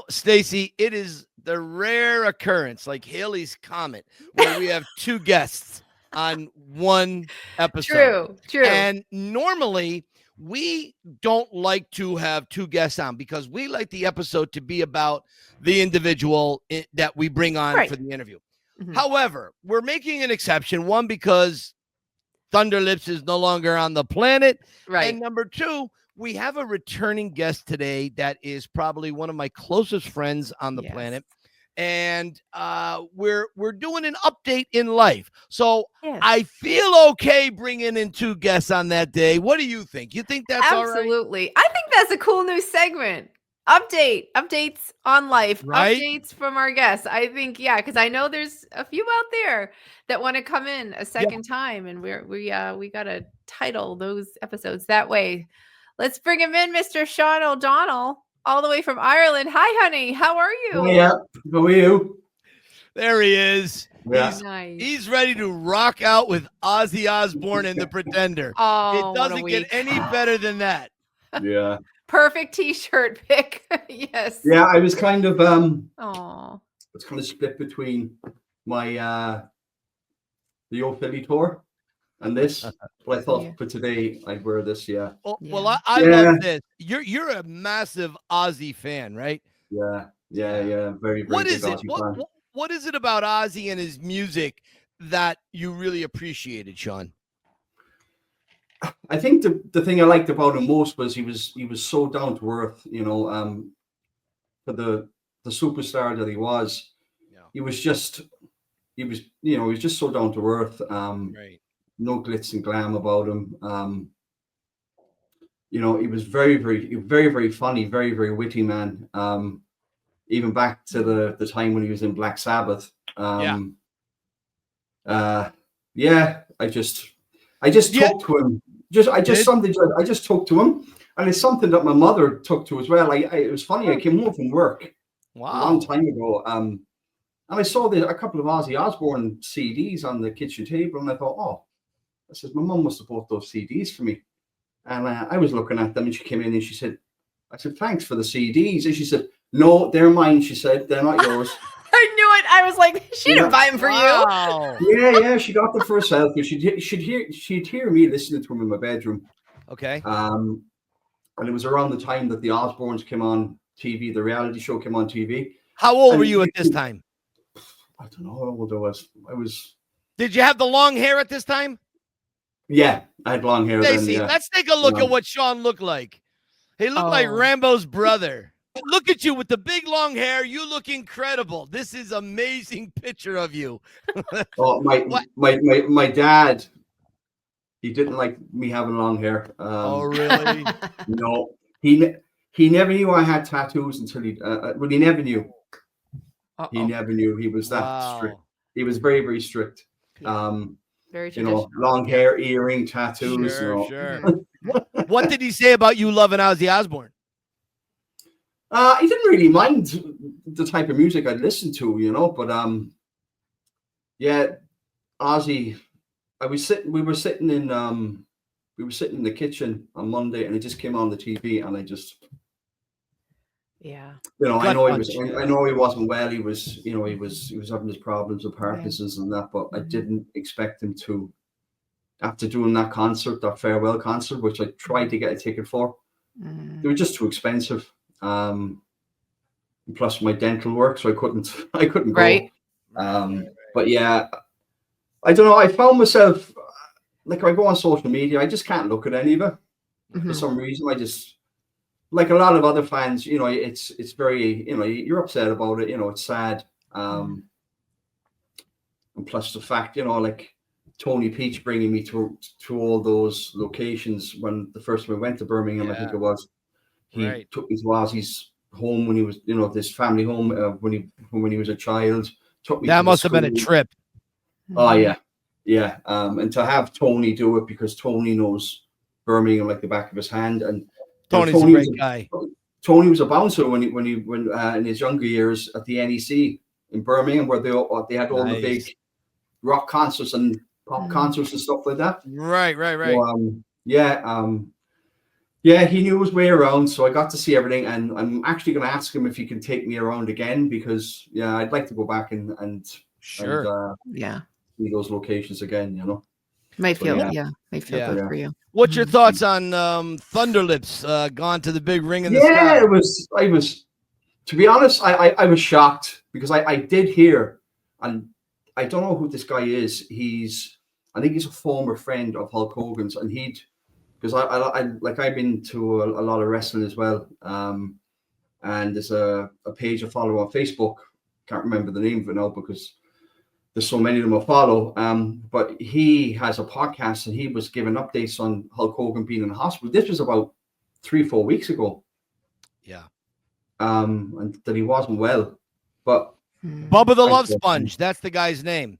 Stacy, it is the rare occurrence, like Halley's Comet, where we have 2 guests on one episode. True. And normally we don't like to have 2 guests on, because we like the episode to be about the individual that we bring on for the interview. Mm-hmm. However, we're making an exception. 1, because Thunderlips is no longer on the planet. Right. And number 2, we have a returning guest today that is probably one of my closest friends on the planet. And we're doing an update in life. So I feel okay bringing in 2 guests on that day. What do you think? You think that's all right? Absolutely. I think that's a cool new segment. Updates on life, right? Updates from our guests. I think, because I know there's a few out there that want to come in a second time, and we got to title those episodes that way. Let's bring him in, Mr. Sean O'Donnell, all the way from Ireland. Hi, honey. How are you? Oh, yeah. How are you? There he is. Yeah. He's ready to rock out with Ozzy Osbourne and the Pretender. Oh, it doesn't get any better than that. Yeah. Perfect t-shirt pick. Yes. Yeah, I was kind of Oh. it's kind of split between my the old Philly tour and this. But I thought for today I'd wear this. Yeah. Well, I love this. You're a massive Ozzy fan, right? Yeah. Very, very what big is it? Ozzy fan. What is it about Ozzy and his music that you really appreciated, Sean? I think the thing I liked about him most was he was so down to earth, you know, for the superstar that he was. Yeah. He was just so down to earth. Right. No glitz and glam about him. You know, he was very, very funny, very, very witty man. Even back to the time when he was in Black Sabbath. I just talked to him. I just talked to him, and it's something that my mother took to as well. It was funny. I came home from work a long time ago, and I saw a couple of Ozzy Osbourne CDs on the kitchen table, and I thought, I said, my mum must have bought those CDs for me. And I was looking at them, and she came in and she said, I said, thanks for the CDs. And she said, no, they're mine. She said, they're not yours. I knew it. I was like, she didn't buy them for you. Yeah, she got them for herself. She'd hear me listening to them in my bedroom. Okay. And it was around the time that the Osbournes came on TV, the reality show came on TV. How old were you at this time? I don't know how old I was. Did you have the long hair at this time? Yeah, I had long hair. Stacey, then, let's take a look at what Sean looked like. He looked like Rambo's brother. Look at you with the big long hair. You look incredible. This is amazing picture of you. My dad, he didn't like me having long hair. Really? No, he never knew I had tattoos until he never knew. He never knew. He was that strict. He was very, very strict. Very traditional. Long hair, earring, tattoos. Sure. What did he say about you loving Ozzy Osbourne? He didn't really mind the type of music I'd listen to, but Ozzy, we were sitting in the kitchen on Monday, and it just came on the TV, and I just I know he wasn't well. He was having his problems with Parkinson's and that, but I didn't expect him to, after doing that concert, that farewell concert, which I tried to get a ticket for. They were just too expensive. Plus my dental work, so I couldn't go. But yeah, I don't know. I found myself, like, I go on social media, I just can't look at any of it for some reason. I just, like a lot of other fans, it's very, you're upset about it. It's sad. And plus the fact, like Tony Peach bringing me to all those locations when the first time I went to Birmingham, I think it was. He took me to Ozzy's home when he was, this family home when he was a child. Took me. That must have been a trip. Oh yeah. And to have Tony do it, because Tony knows Birmingham like the back of his hand, and Tony's a great guy. Tony was a bouncer when in his younger years at the NEC in Birmingham, where they had all the big rock concerts and pop concerts and stuff like that. Right. So, yeah, he knew his way around, so I got to see everything, and I'm actually going to ask him if he can take me around again, because I'd like to go back and see those locations again. Might feel good for you. What's your thoughts on Thunderlips gone to the big ring in the sky? Yeah, I was to be honest, I was shocked, because I did hear, and I don't know who this guy is. I think he's a former friend of Hulk Hogan's, and because I've been to a lot of wrestling as well, and there's a page I follow on Facebook. Can't remember the name of it now because there's so many of them I follow. But he has a podcast, and he was giving updates on Hulk Hogan being in the hospital. This was about 3-4 weeks ago. Yeah. And that he wasn't well, but Bubba the Love Sponge. That's the guy's name.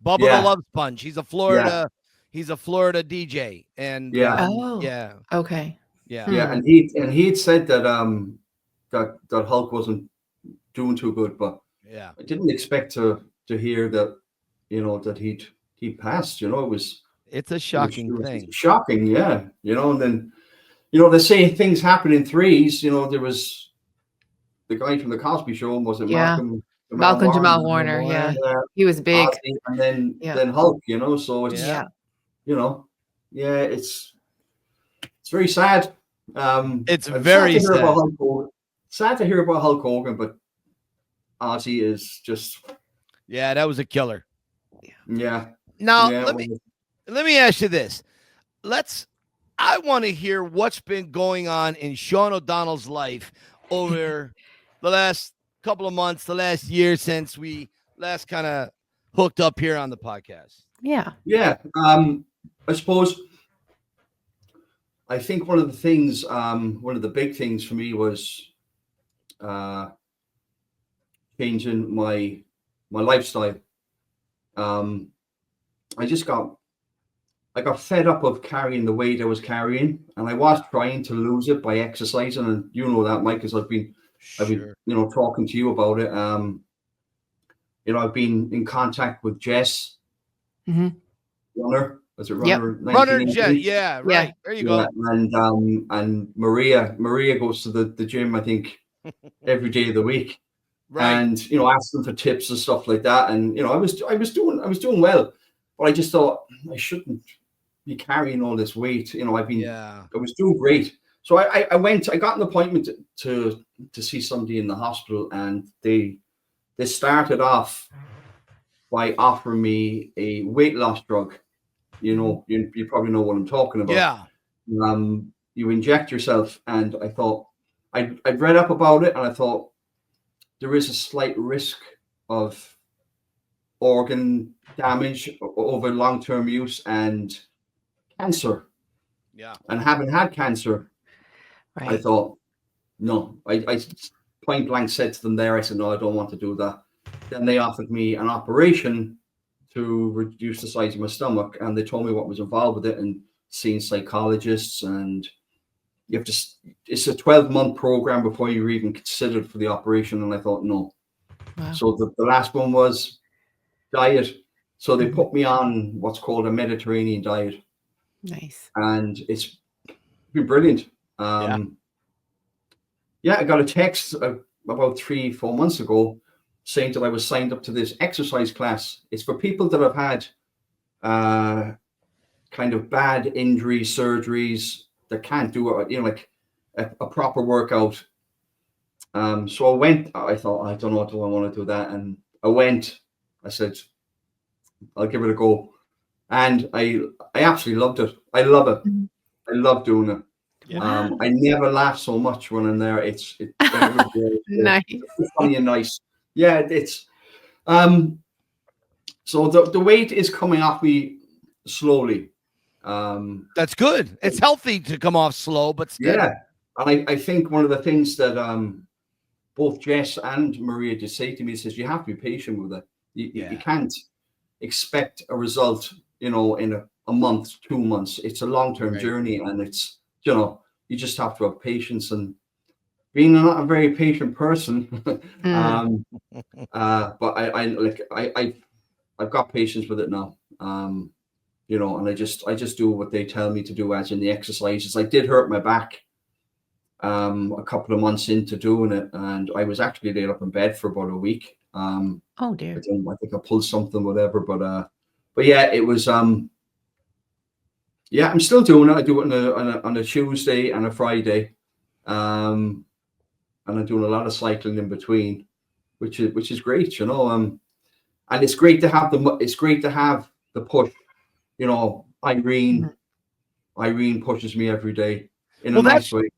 Bubba the Love Sponge. He's a Florida. He's a Florida DJ, and okay. Yeah. Yeah, and he had said that that Hulk wasn't doing too good, but Yeah. I didn't expect to hear that, that he'd passed. It's a shocking thing. Shocking, yeah. And then they say things happen in threes. There was the guy from the Cosby Show, was it Malcolm Jamal Warner, yeah. He was big. Ozzy, and then Hulk, so it's it's very sad. It's very sad. Sad to hear about Hulk Hogan, but Ozzy is just that was a killer. Yeah. Now let me ask you this. I want to hear what's been going on in Sean O'Donnell's life over the last couple of months, the last year since we last kind of hooked up here on the podcast. Yeah. Yeah. I suppose I think one of the big things for me was changing my lifestyle. I got fed up of carrying the weight I was carrying, and I was trying to lose it by exercising. And you know that, Mike, because I've been talking to you about it. I've been in contact with Jess, runner. Was it runner? Yep. Runner Jess. Yeah, right. There you go. And Maria goes to the gym, I think, every day of the week. Right. And asked them for tips and stuff like that. And I was doing well, but I just thought I shouldn't be carrying all this weight. I was doing great. So I got an appointment to see somebody in the hospital, and they started off by offering me a weight loss drug. You probably know what I'm talking about. Yeah. You inject yourself, and I thought I'd read up about it, and I thought there is a slight risk of organ damage over long-term use and cancer. Yeah. And having had cancer, right. I thought, no. I point blank said to them there, I said, no, I don't want to do that. Then they offered me an operation to reduce the size of my stomach, and they told me what was involved with it, and seeing psychologists, and it's a 12-month program before you're even considered for the operation. And I thought, no. Wow. So the last one was diet. So they put me on what's called a Mediterranean diet. Nice. And it's been brilliant. I got a text about 3-4 months ago saying that I was signed up to this exercise class. It's for people that have had kind of bad injuries, surgeries, that can't do like a proper workout. So I went. I thought, I don't know, do I want to do that? And I went. I said, I'll give it a go, and I absolutely loved it. I love it. I love doing it. Yeah. I never laugh so much when I'm there. It's nice. It's funny and nice. Yeah, it's so the weight is coming off me slowly. That's good. It's healthy to come off slow, but steady. Yeah. And I think one of the things that both Jess and Maria just say to me is you have to be patient with it. You can't expect a result, in a month, 2 months. It's a long-term journey, and it's, you just have to have patience. And being not a very patient person, but I've got patience with it now. And I just do what they tell me to do, as in the exercises. I did hurt my back a couple of months into doing it, and I was actually laid up in bed for about a week. Oh dear. I think I pulled something, whatever. But yeah, it was. I'm still doing it. I do it on a Tuesday and a Friday, and I'm doing a lot of cycling in between, which is great, and it's great to have the push. Irene pushes me every day in a nice way.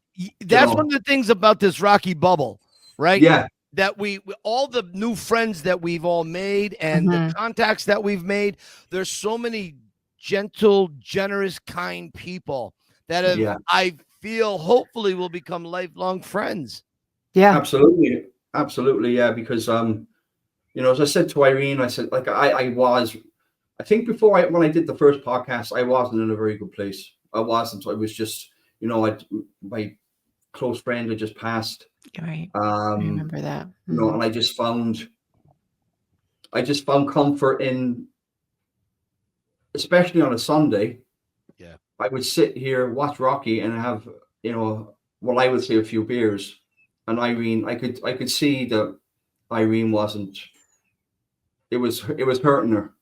That's one of the things about this Rocky bubble, right? Yeah. That we all the new friends that we've all made, and the contacts that we've made, there's so many gentle, generous, kind people that I feel hopefully will become lifelong friends. Yeah. Absolutely. Yeah. Because, as I said to Irene, I said, like, I think when I did the first podcast, I wasn't in a very good place. I wasn't. I was just, my close friend had just passed. Right. I remember that. And I just found comfort in, especially on a Sunday. Yeah. I would sit here, watch Rocky, and have, I would say a few beers. And Irene, I could see that Irene wasn't. It was hurting her,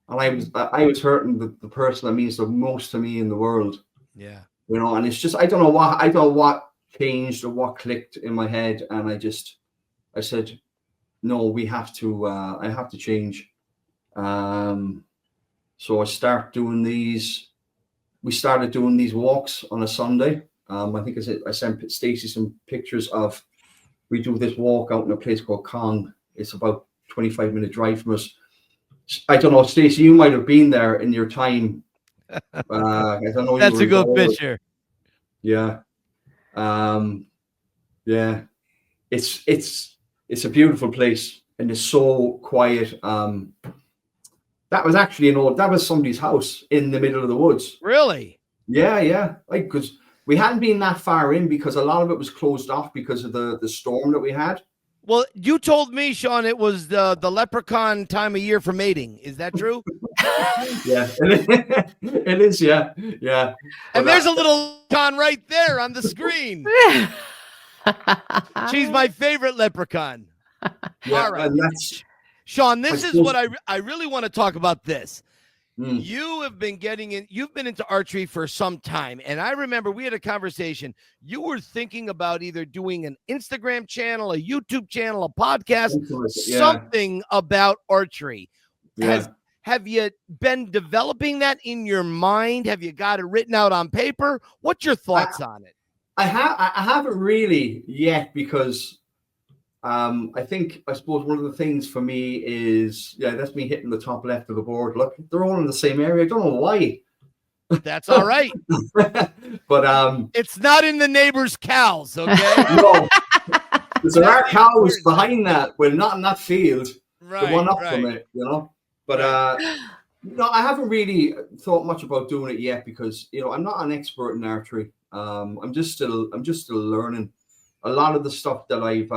and I was hurting the person that means the most to me in the world. Yeah. And it's just I don't know what changed or what clicked in my head, and I said, no, we have to. I have to change. So I started doing these. We started doing these walks on a Sunday. I think I sent Stacey some pictures of. We do this walk out in a place called Kong. It's about 25-minute drive from us. I don't know, Stacey, you might have been there in your time. I don't know. That's a good picture. Yeah. Yeah. It's a beautiful place, and it's so quiet. That was actually that was somebody's house in the middle of the woods. Really? Yeah. Because we hadn't been that far in because a lot of it was closed off because of the storm that we had. Well, you told me, Sean, it was the leprechaun time of year for mating. Is that true? Yeah, it is. Yeah. And there's a little leprechaun right there on the screen. She's my favorite leprechaun. Yeah, all right. And that's Sean, this is what I really want to talk about this. You have been you've been into archery for some time. And I remember we had a conversation. You were thinking about either doing an Instagram channel, a YouTube channel, a podcast, something about archery. Yeah. Have you been developing that in your mind? Have you got it written out on paper? What's your thoughts on it? I haven't really yet because I suppose one of the things for me is, that's me hitting the top left of the board. Look, they're all in the same area. I don't know why. That's all right. But it's not in the neighbor's cows, okay? No. There are cows behind that, but not in that field. Right. The one up from it, But no, I haven't really thought much about doing it yet because I'm not an expert in archery. I'm just still learning. A lot of the stuff that I've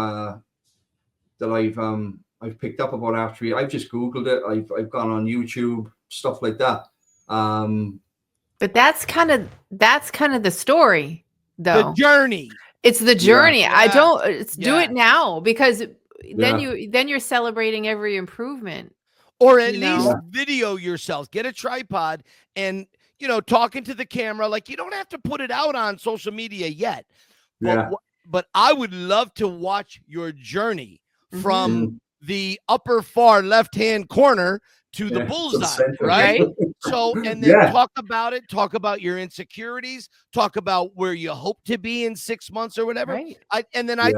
picked up about archery, I've just Googled it. I've gone on YouTube, stuff like that. But that's kind of the story, though. The journey. It's the journey. Yeah. Do it now because then you're celebrating every improvement. Or at least video yourself. Get a tripod and talking to the camera. Like, you don't have to put it out on social media yet. But I would love to watch your journey from the upper far left-hand corner to the bullseye, right? So, and then talk about it, talk about your insecurities, talk about where you hope to be in 6 months or whatever. Right. I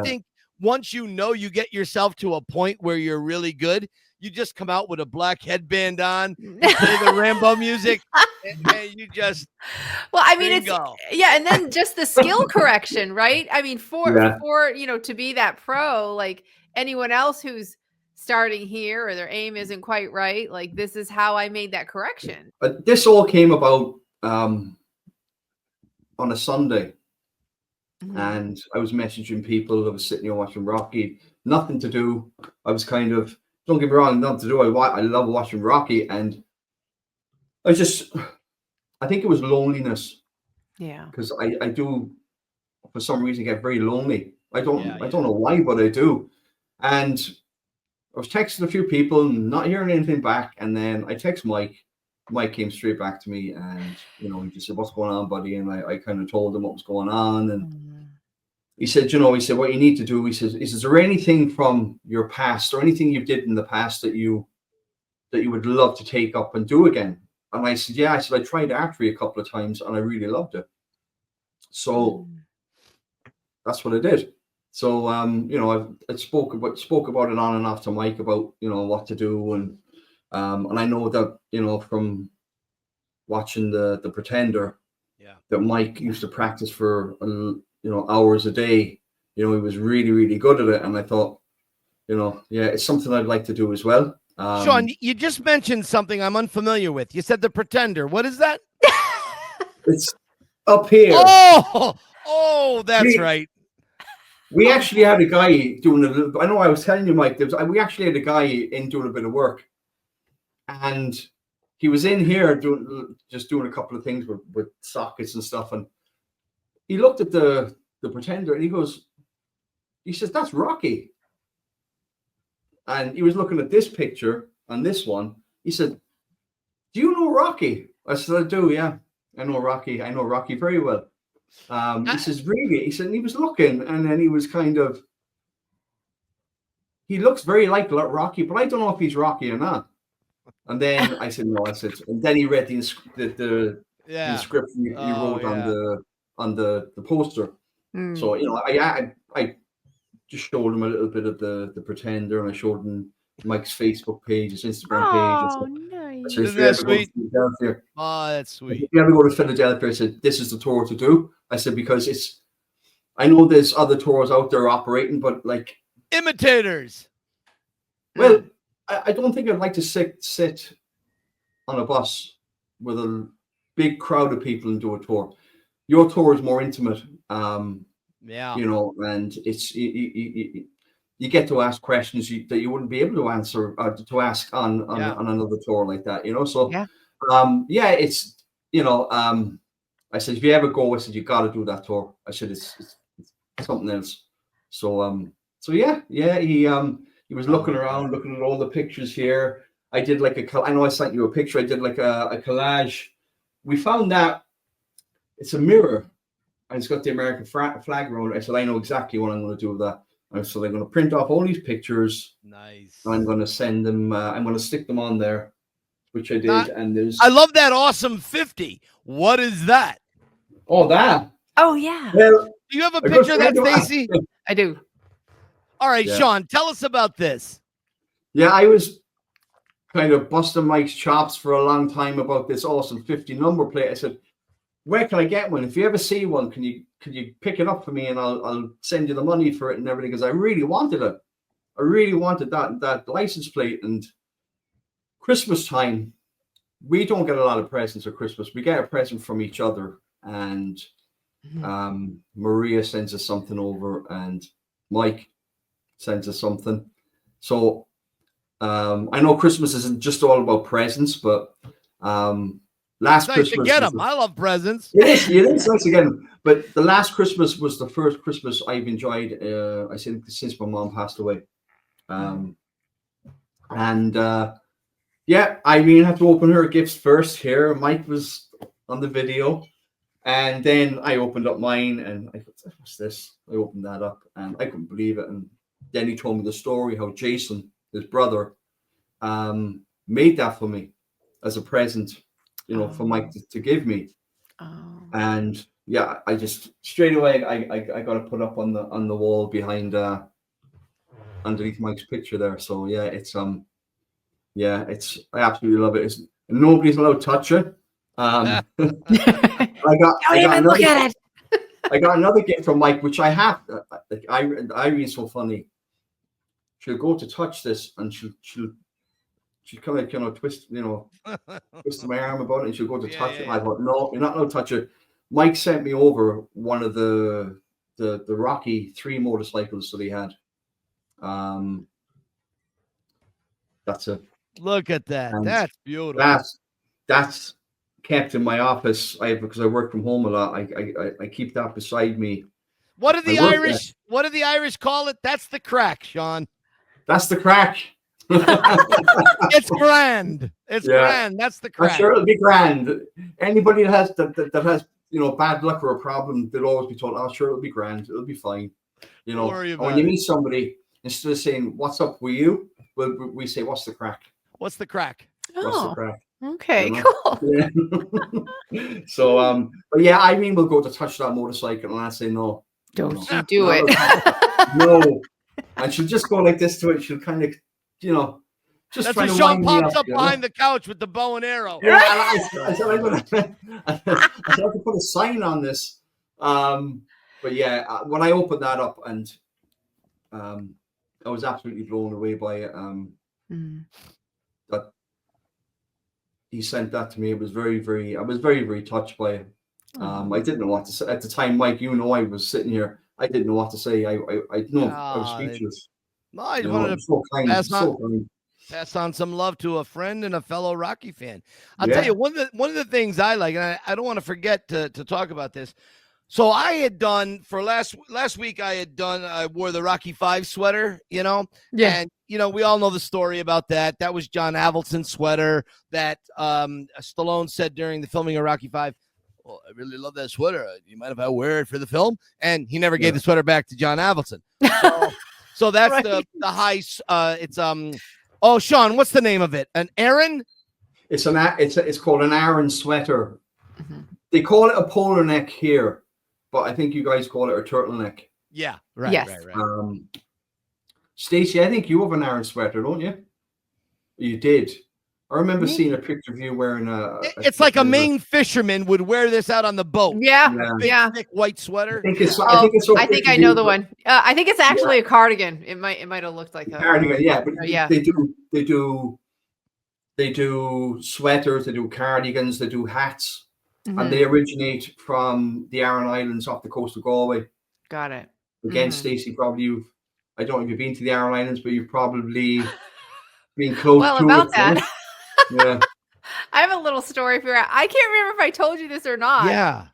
think once you get yourself to a point where you're really good, you just come out with a black headband on, play the Rambo music, and you just and then just the skill correction, right? I mean, for to be that pro, like anyone else who's starting here or their aim isn't quite right, like this is how I made that correction. This all came about on a Sunday, and I was messaging people. I was sitting here watching Rocky, nothing to do. I was kind of, don't get me wrong, nothing to do. I love watching Rocky, and I think it was loneliness. Yeah. Because I do, for some reason, get very lonely. I don't know why, but I do. And I was texting a few people, not hearing anything back, and then I text Mike. Mike came straight back to me, and he just said, "What's going on, buddy?" And I kind of told him what was going on, and he said, "What you need to do," he says, "is there anything from your past or anything you did in the past that you would love to take up and do again?" And I said, "Yeah." I said, "I tried archery a couple of times, and I really loved it." So that's what I did. So I spoke about it on and off to Mike about what to do, and I know that from watching the Pretender, that Mike used to practice for hours a day. He was really, really good at it, and I thought, it's something I'd like to do as well. Sean, you just mentioned something I'm unfamiliar with. You said the Pretender. What is that? up here. Oh, that's right. We actually had a guy doing a little. I know I was telling you, Mike. We actually had a guy in doing a bit of work, and he was in here doing a couple of things with sockets and stuff. And he looked at the Pretender and he says, "That's Rocky." And he was looking at this picture and this one. He said, "Do you know Rocky?" I said, "I do. Yeah, I know Rocky. I know Rocky very well." He says, "Really?" He said, and he was looking, and then he was he looks very like Rocky, but I don't know if he's Rocky or not. And then I said, "No." I said, and then he read the inscription he wrote on the poster. So I just showed him a little bit of the Pretender, and I showed him Mike's Facebook page, his Instagram page. Oh, nice. Said, Isn't that sweet? Oh, that's sweet. If you ever go to Philadelphia, I said, "This is the tour to do." I said, because I know there's other tours out there operating, but like imitators. Well, I don't think I'd like to sit on a bus with a big crowd of people and do a tour. Your tour is more intimate. You know, and it's you get to ask questions that you wouldn't be able to answer to ask on another tour like that, you know. So it's I said, if you ever go, I said, you got to do that tour. I said, it's something else. So he was looking around, looking at all the pictures here. I did I know I sent you a picture. I did like a collage. We found that it's a mirror and it's got the American flag around it. I said, I know exactly what I'm going to do with that. So I'm going to print off all these pictures. Nice. And I'm going to send them. I'm going to stick them on there, which I did. I love that awesome 50. What is that? Oh, that. Oh, yeah. Well, do you have a picture of that, Stacy? I do. All right, Sean, tell us about this. Yeah, I was kind of busting Mike's chops for a long time about this awesome 50 number plate. I said, where can I get one? If you ever see one, can you pick it up for me, and I'll send you the money for it and everything, because I really wanted it. I really wanted that license plate. And Christmas time, we don't get a lot of presents at Christmas. We get a present from each other, and Maria sends us something over, and Mike sends us something. So I know Christmas isn't just all about presents, but last Christmas to get them. I love presents. It is nice to get them. But the last Christmas was the first Christmas I've enjoyed. I think since my mom passed away. Irene had to open her gifts first. Here, Mike was on the video, and then I opened up mine, and I thought, what's this? I opened that up, and I couldn't believe it. And then he told me the story how Jason, his brother, made that for me as a present, for Mike to give me. And I just straight away I got to put up on the wall behind underneath Mike's picture there. So it's I absolutely love it. Nobody's allowed to touch it. I got another gift from Mike, which I have. Irene's so funny. She'll go to touch this, and she'll kind of twist my arm about it, and she'll go to touch it. I thought, no, you're not allowed to touch it. Mike sent me over one of the Rocky 3 motorcycles that he had. That's it. Look at that. And that's beautiful. That's kept in my office. Because I work from home a lot. I keep that beside me. What do the Irish call it? That's the crack, Sean. That's the crack. It's grand. It's grand. That's the crack. I'm sure it'll be grand. Anybody that has bad luck or a problem, they'll always be told, "Oh, sure, it'll be grand. It'll be fine." When you meet somebody, instead of saying "What's up with you," we say, "What's the crack?" What's the crack? What's the crack? Okay, cool. Yeah. So, but Irene will go to touch that motorcycle, and I say, "No, don't you do it." No, and she'll just go like this to it. She'll kind of, just that's when Sean pops up behind the couch with the bow and arrow. Yeah, I said I have to put a sign on this. But when I opened that up, and I was absolutely blown away by it. That he sent that to me. It was very, very. I was very, very touched by it. I didn't know what to say at the time, Mike. You know, I was sitting here. I didn't know what to say. I was speechless. No, I wanted to so kind. Pass on some love to a friend and a fellow Rocky fan. I'll Yeah. tell you one of the things I like, and I don't want to forget to talk about this. So I had done for last week. I wore the Rocky 5 sweater, and we all know the story about that. That was John Avildsen's sweater that Stallone said during the filming of Rocky 5. Well, I really love that sweater. Do you mind if I wear it for the film? And he never gave the sweater back to John Avildsen. So that's right. the high. It's Oh, Sean, what's the name of it? An Aaron? It's called an Aaron sweater. Mm-hmm. They call it a polar neck here, but I think you guys call it a turtleneck. Yeah, right. Yes. Right. Stacey, I think you have an Aaron sweater, don't you? You did. I remember seeing a picture of you wearing it's like a Maine fisherman would wear this out on the boat. Yeah. Big, thick white sweater. I think I know the one. I think it's actually a cardigan. It might have looked like a cardigan. Yeah, but yeah. They do sweaters. They do cardigans. They do hats, and they originate from the Aran Islands off the coast of Galway. Got it. Again, Stacey, probably I don't know if you've been to the Aran Islands, but you've probably been close to about it. that. Yeah. I have a little story for you. I can't remember if I told you this or not. Yeah.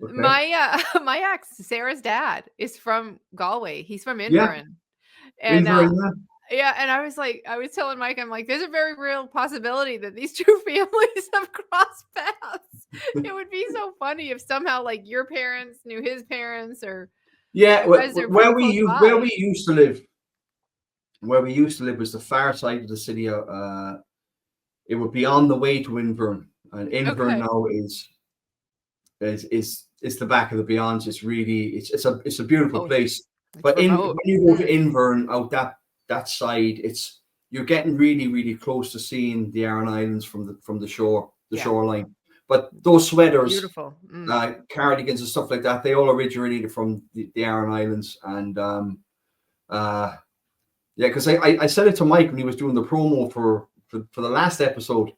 Okay. My ex, Sarah's dad, is from Galway. He's from Inverin. And and I was telling Mike, I'm like, there's a very real possibility that these two families have crossed paths. It would be so funny if somehow like your parents knew his parents or where we used to live. Where we used to live was the far side of the city. It would be on the way to Invern, and Invern now is the back of the Beyond. It's really it's a beautiful place. But when you go to Invern out that side, you're getting really, really close to seeing the Aran Islands from the shore, shoreline. But those sweaters, beautiful cardigans and stuff like that, they all originated from the Aran Islands. And because I said it to Mike when he was doing the promo for the last episode,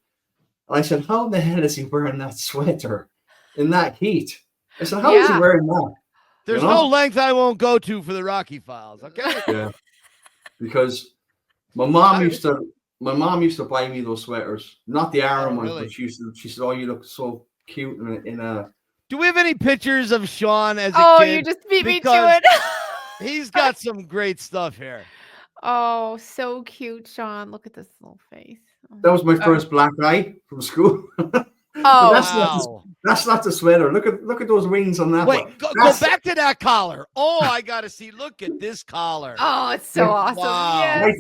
and I said, how the hell is he wearing that sweater in that heat? I said, how is he wearing that? There's no length I won't go to for the Rocky Files, okay? Yeah, because my mom used to buy me those sweaters, not the Aran ones, but she said, oh, you look so cute in a. Do we have any pictures of Sean as a kid? Oh, you just beat me to it. He's got some great stuff here. Oh, so cute, Sean. Look at this little face. That was my first black eye from school. That's not the sweater. Look at those wings on that. Wait, go back to that collar. Oh, I gotta see. Look at this collar. Oh, it's so awesome. Wow. Yes.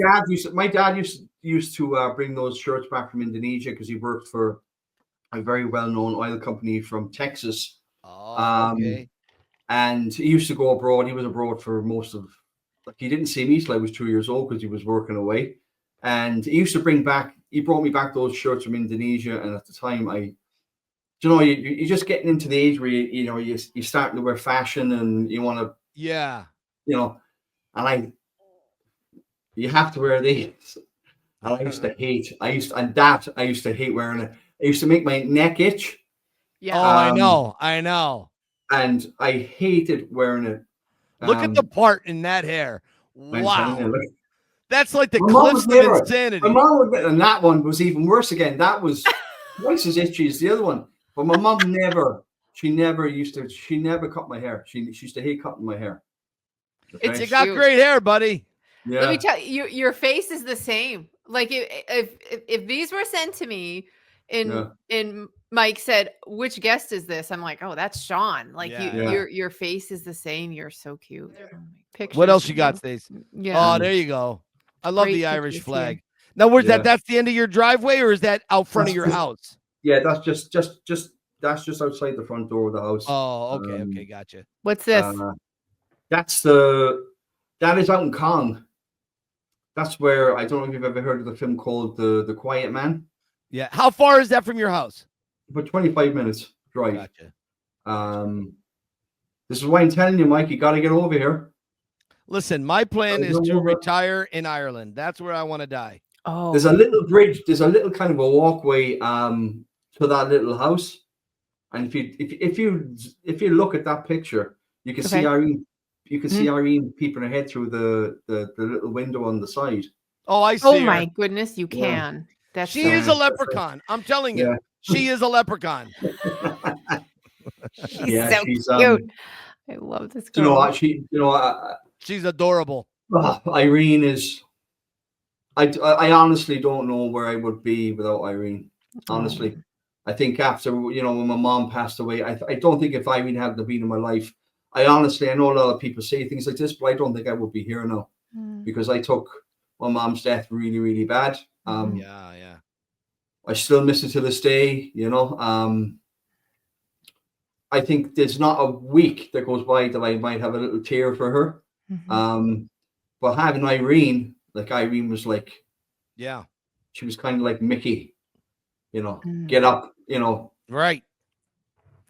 My dad used to bring those shirts back from Indonesia because he worked for a very well-known oil company from Texas. Oh, okay. And he used to go abroad. He was abroad for most of. He didn't see me till I was 2 years old because he was working away. And he used to he brought me back those shirts from Indonesia. And at the time, you're just getting into the age where you're starting to wear fashion and you want to, and you have to wear these. And I used to hate wearing it. It used to make my neck itch. Yeah. Oh, I know. And I hated wearing it. Look at the part in that hair. Wow. That's like the cliffs of insanity. My mom and that one was even worse again. That was twice as itchy as the other one. But my mom she never cut my hair. She used to hate cutting my hair. Okay? You got great hair, buddy. Yeah. Let me tell you, your face is the same. Like if these were sent to me in Mike said, which guest is this? I'm like, oh, that's Sean. Like your face is the same. You're so cute. Pictures. What else you got, Stace? Yeah. Oh, there you go. I love the Irish flag. Now, where's that? That's the end of your driveway, or is that out front of your house? Yeah, that's just outside the front door of the house. Oh, okay, okay, gotcha. What's this? That is out in Kong. That's where, I don't know if you've ever heard of the film called The Quiet Man. Yeah. How far is that from your house? About 25 minutes drive. Gotcha. This is why I'm telling you, Mike, you got to get over here. Listen, my plan is to retire in Ireland. That's where I want to die. Oh, there's a little bridge. There's a little kind of a walkway to that little house. And if you look at that picture, you can see Irene. You can see Irene peeping her head through the little window on the side. Oh, I see. Oh her. my goodness, you can. That's she is a leprechaun. I'm telling you, she is a leprechaun. She's so cute. I love this girl. You know what? She's adorable. Irene is. I honestly don't know where I would be without Irene. Honestly, I think after when my mom passed away, I don't think if Irene hadn't been in my life, I know a lot of people say things like this, but I don't think I would be here now because I took my mom's death really, really bad. Yeah. I still miss it to this day. I think there's not a week that goes by that I might have a little tear for her. But having Irene was like, she was kind of like Mickey, get up, right.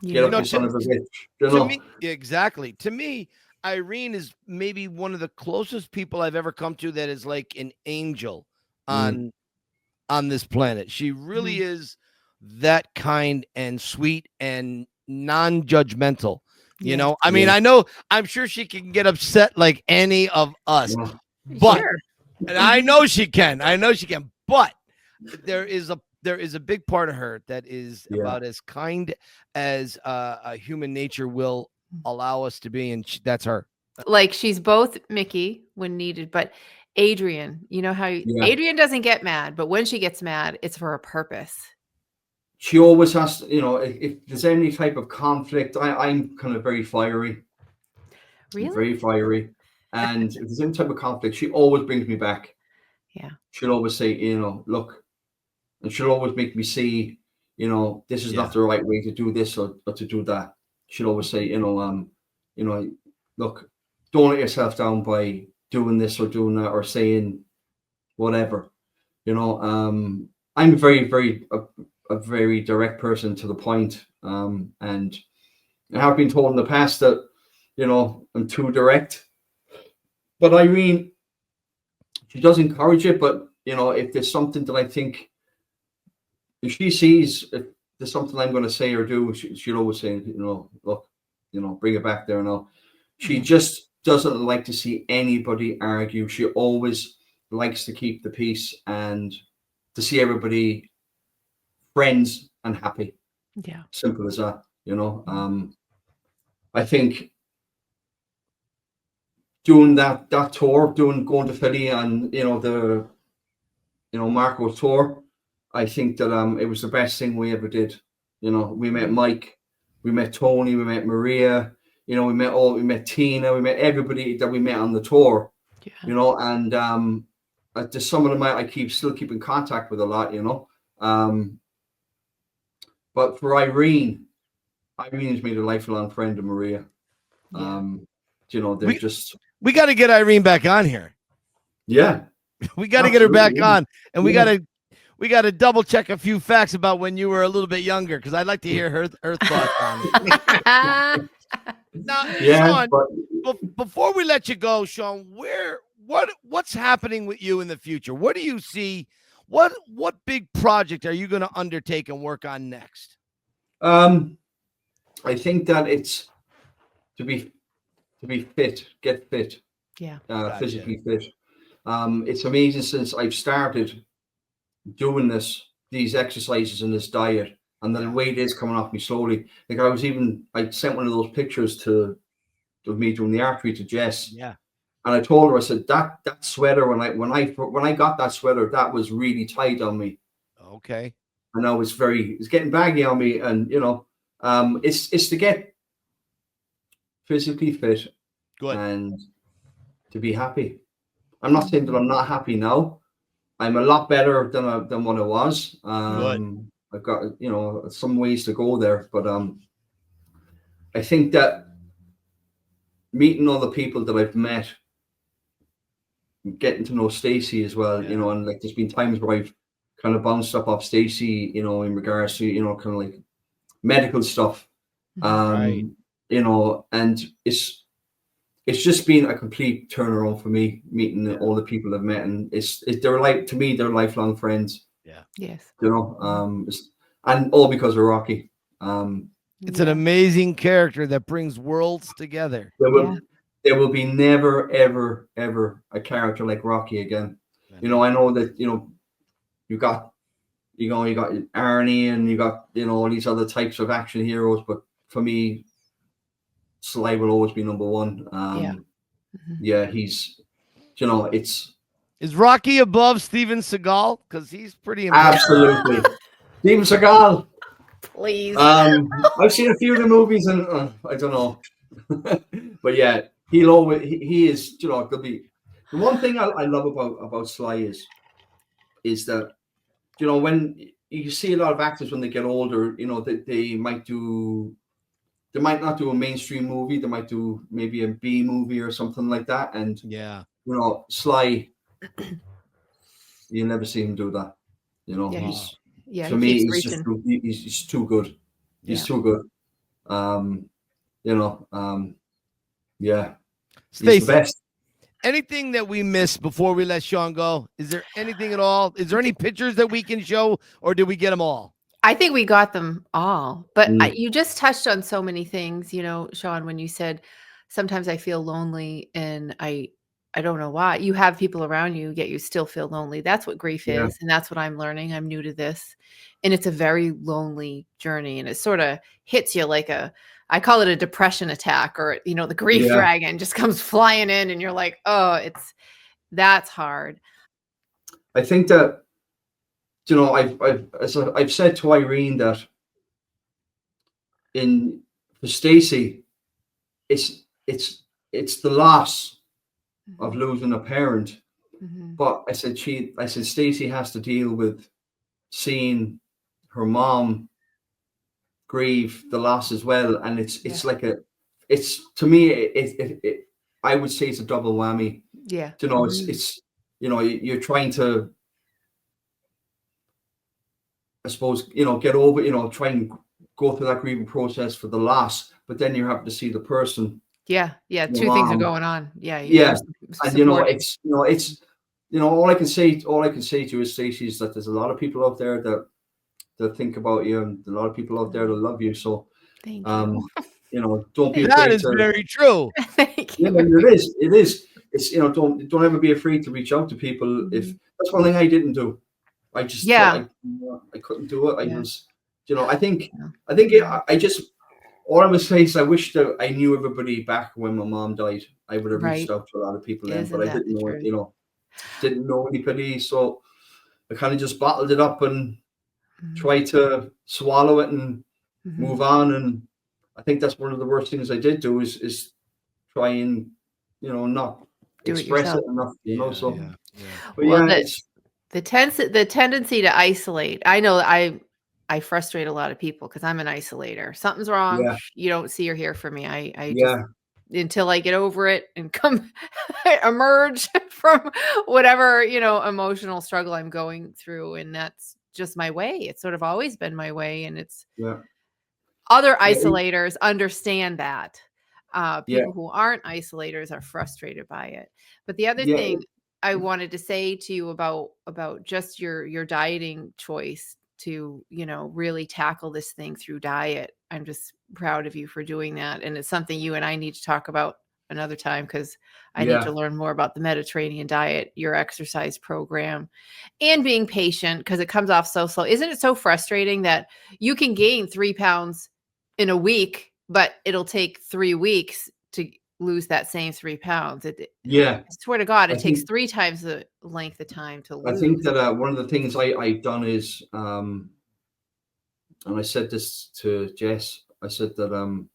Get up, you son of a bitch. To me, exactly. To me, Irene is maybe one of the closest people I've ever come to that is like an angel on this planet. She really is that kind and sweet and non-judgmental. I mean, I'm sure she can get upset like any of us, but and I know she can, but there is a big part of her that is about as kind as a human nature will allow us to be. And that's her. Like she's both Mickey when needed, but Adrian, you know how Adrian doesn't get mad, but when she gets mad, it's for a purpose. She always has to, if there's any type of conflict, I'm kind of very fiery. Really? Very fiery. And if there's any type of conflict, she always brings me back. Yeah. She'll always say, look, and she'll always make me see, this is not the right way to do this or to do that. She'll always say, look, don't let yourself down by doing this or doing that or saying whatever. I'm a very direct person to the point. And I have been told in the past that, I'm too direct. But Irene, she does encourage it. But, if there's something that I think, if she sees if there's something I'm going to say or do, she'll always say, look, bring it back there now. She just doesn't like to see anybody argue. She always likes to keep the peace and to see everybody friends and happy. Yeah. Simple as that, I think doing that tour, going to Philly and, the Marco tour, I think that it was the best thing we ever did. We met Mike, we met Tony, we met Maria, we met Tina, we met everybody that we met on the tour. And there's some of them I still keep in contact with a lot, but for Irene has made a lifelong friend of Maria. They're we got to get Irene back on here. Yeah. We got to get her back on, and we got to double check a few facts about when you were a little bit younger, because I'd like to hear her thoughts on it. Now, Sean, before we let you go, Sean, what's happening with you in the future? What do you see? What big project are you going to undertake and work on next? I think that it's to be fit, get fit, physically fit. It's amazing since I've started doing these exercises and this diet, and the weight is coming off me slowly. Like I sent one of those pictures of me doing the archery to Jess. Yeah. And I told her, I said, that sweater, when I got that sweater, that was really tight on me. Okay. And now it's getting baggy on me. And, it's to get physically fit. Good. And to be happy. I'm not saying that I'm not happy now. I'm a lot better than what I was. Good. I've got, some ways to go there, but I think that meeting all the people that I've met, getting to know Stacey as well, and like there's been times where I've kind of bounced up off Stacey, in regards to, kind of like medical stuff, Right. And it's just been a complete turnaround for me, meeting all the people I've met, and they're lifelong friends. Yeah. Yes. And all because of Rocky. It's an amazing character that brings worlds together. There will be never, ever, ever a character like Rocky again. I know that, you got Irene and you got, all these other types of action heroes, but for me, Sly will always be number one. He's, Is Rocky above Steven Seagal? Because he's pretty impressive. Absolutely. Steven Seagal. Please. I've seen a few of the movies and I don't know. But yeah, he'll always, he is, there'll be, the one thing I love about Sly is that, when you see a lot of actors when they get older, they might not do a mainstream movie. They might do maybe a B movie or something like that. And Sly, you never see him do that. For me, he's too good. He's too good. He's the best. Anything that we missed before we let Sean go? Is there anything at all? Is there any pictures that we can show, or did we get them all? I think we got them all, but you just touched on so many things, Sean, when you said, sometimes I feel lonely and I don't know why. You have people around you, yet you still feel lonely. That's what grief is. And that's what I'm learning. I'm new to this. And it's a very lonely journey. And it sort of hits you like I call it a depression attack, or, the grief dragon just comes flying in and you're like, oh, that's hard. I think that, I've said to Irene that for Stacey, it's the loss of losing a parent. But I said Stacey has to deal with seeing her mom grieve the loss as well, and it's like to me I would say it's a double whammy. It's you're trying to, I suppose, get over, try and go through that grieving process for the loss, but then you have to see the person. Two things are going on. And all I can say to you is, Stacey, is that there's a lot of people out there that think about you, and a lot of people out there that love you. So thank you. Don't be afraid. That is very true. Thank you. It is. It's don't ever be afraid to reach out to people. If that's one thing I didn't do. I just I couldn't do it. I was, I just, all I would say is I wish that I knew everybody back when my mom died. I would have reached out to a lot of people then, but I didn't know, didn't know anybody. So I kind of just bottled it up and tried to swallow it and move on. And I think that's one of the worst things I did do is try and, not express it enough, so. But the tendency to isolate. I know I frustrate a lot of people because I'm an isolator. Something's wrong. Yeah. You don't see or hear from me. I just, until I get over it and emerge from whatever, emotional struggle I'm going through. And that's just my way. It's sort of always been my way. And it's other isolators understand that. People who aren't isolators are frustrated by it. But the other thing I wanted to say to you about just your dieting choice to, really tackle this thing through diet. I'm just proud of you for doing that. And it's something you and I need to talk about another time, because I need to learn more about the Mediterranean diet, your exercise program, and being patient, because it comes off so slow. Isn't it so frustrating that you can gain 3 pounds in a week, but it'll take 3 weeks to lose that same 3 pounds? I swear to God, it takes 3 times the length of time to lose. I think that one of the things I've done is, and I said this to Jess, I said that I'm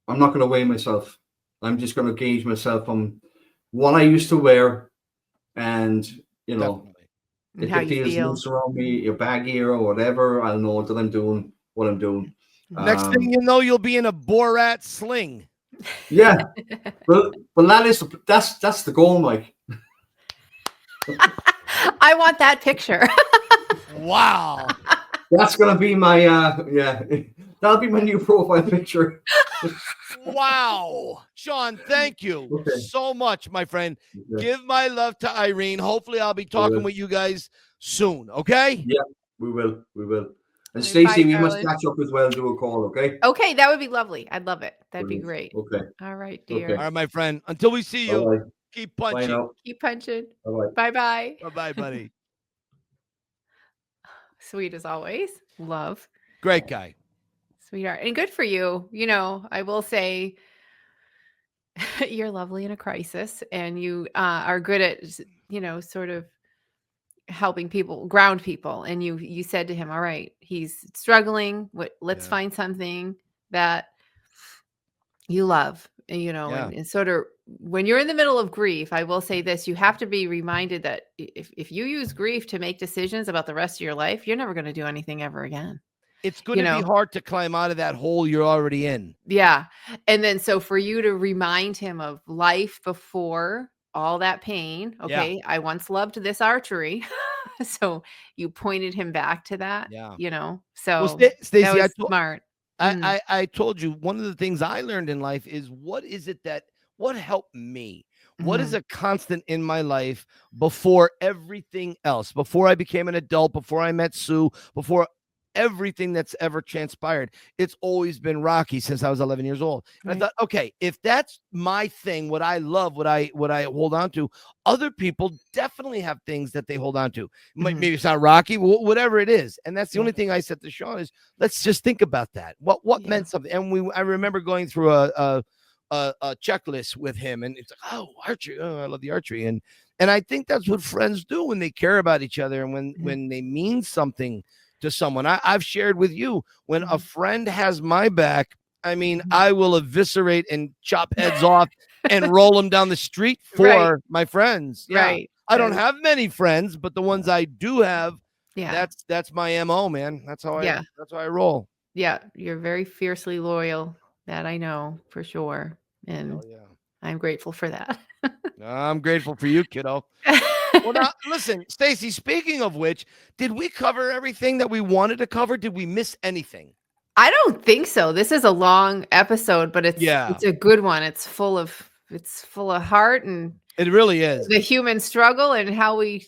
not going to weigh myself. I'm just going to gauge myself on what I used to wear, and if it feels loose around me, your baggy or whatever, I'll know that I'm doing what I'm doing. Next thing you know, you'll be in a Borat sling. Yeah, well, that's the goal, Mike. I want that picture. Wow, that's gonna be my that'll be my new profile picture. Wow, Sean, thank you so much, my friend. Give my love to Irene. Hopefully, I'll be talking with you guys soon. Okay? Yeah, we will. And Stacey, we must darling. catch up as well. Do a call, okay? Okay, that would be lovely. I'd love it. That'd be Brilliant. great. Okay. All right, dear. All right, my friend. Until we see you, Bye-bye. keep Bye punching. now. Keep punching. Bye-bye. Bye-bye. Bye-bye, buddy. Sweet as always. Love. Great guy. Sweetheart. And good for you. You know, I will say you're lovely in a crisis, and you are good at, you know, sort of helping people, ground people. And you said to him, all right, he's struggling. Let's find something that you love, you know, and sort of when you're in the middle of grief, I will say this, you have to be reminded that if you use grief to make decisions about the rest of your life, you're never going to do anything ever again. It's going to be hard to climb out of that hole you're already in. Yeah. And then so for you to remind him of life before all that pain. Okay. I once loved this archery. So you pointed him back to that, you know, so Stacey, that was smart. I told you one of the things I learned in life is what helped me? What is a constant in my life before everything else, before I became an adult, before I met Sue, before everything that's ever transpired? It's always been Rocky since I was 11 years old. And I thought, okay, if that's my thing, what I love, what I hold on to, other people definitely have things that they hold on to. Maybe it's not Rocky, whatever it is. And that's the only thing I said to Sean is, let's just think about that. What meant something? And I remember going through a checklist with him, and it's like, oh, archery. Oh, I love the archery. And I think that's what friends do when they care about each other and when they mean something to someone. I've shared with you, when a friend has my back, I mean, I will eviscerate and chop heads off and roll them down the street for my friends. I don't have many friends, but the ones I do have, that's my MO, man. That's how I roll. Yeah, you're very fiercely loyal. That I know for sure. And I'm grateful for that. I'm grateful for you, kiddo. Well, now, listen, Stacey, speaking of which, did we cover everything that we wanted to cover? Did we miss anything? I don't think so. This is a long episode, but it's a good one. It's full of heart, and it really is. The human struggle and how we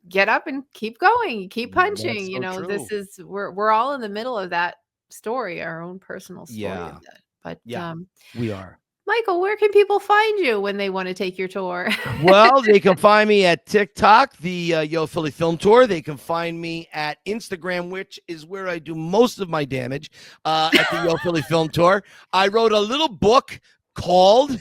get up and keep going, keep punching. You know, this is we're all in the middle of that story, our own personal story of that. But we are. Michael, where can people find you when they want to take your tour? Well, they can find me at TikTok, the Yo Philly Film Tour. They can find me at Instagram, which is where I do most of my damage, at the Yo Philly Film Tour. I wrote a little book called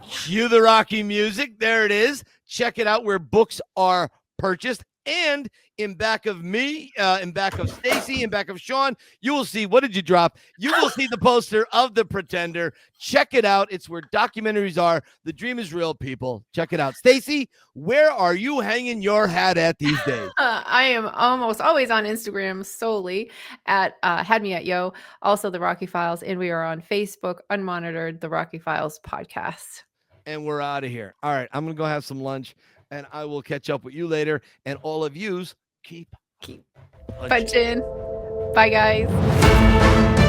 Cue the Rocky Music. There it is. Check it out where books are purchased. And in back of me, in back of Stacey, in back of Sean, you will see, what did you drop? You will see the poster of The Pretender. Check it out. It's where documentaries are. The dream is real, people. Check it out. Stacey, where are you hanging your hat at these days? I am almost always on Instagram solely at Had Me at Yo, also The Rocky Files, and we are on Facebook, unmonitored, The Rocky Files podcast. And we're out of here. All right, I'm going to go have some lunch, and I will catch up with you later. And all of yous, keep punching. Bye, guys.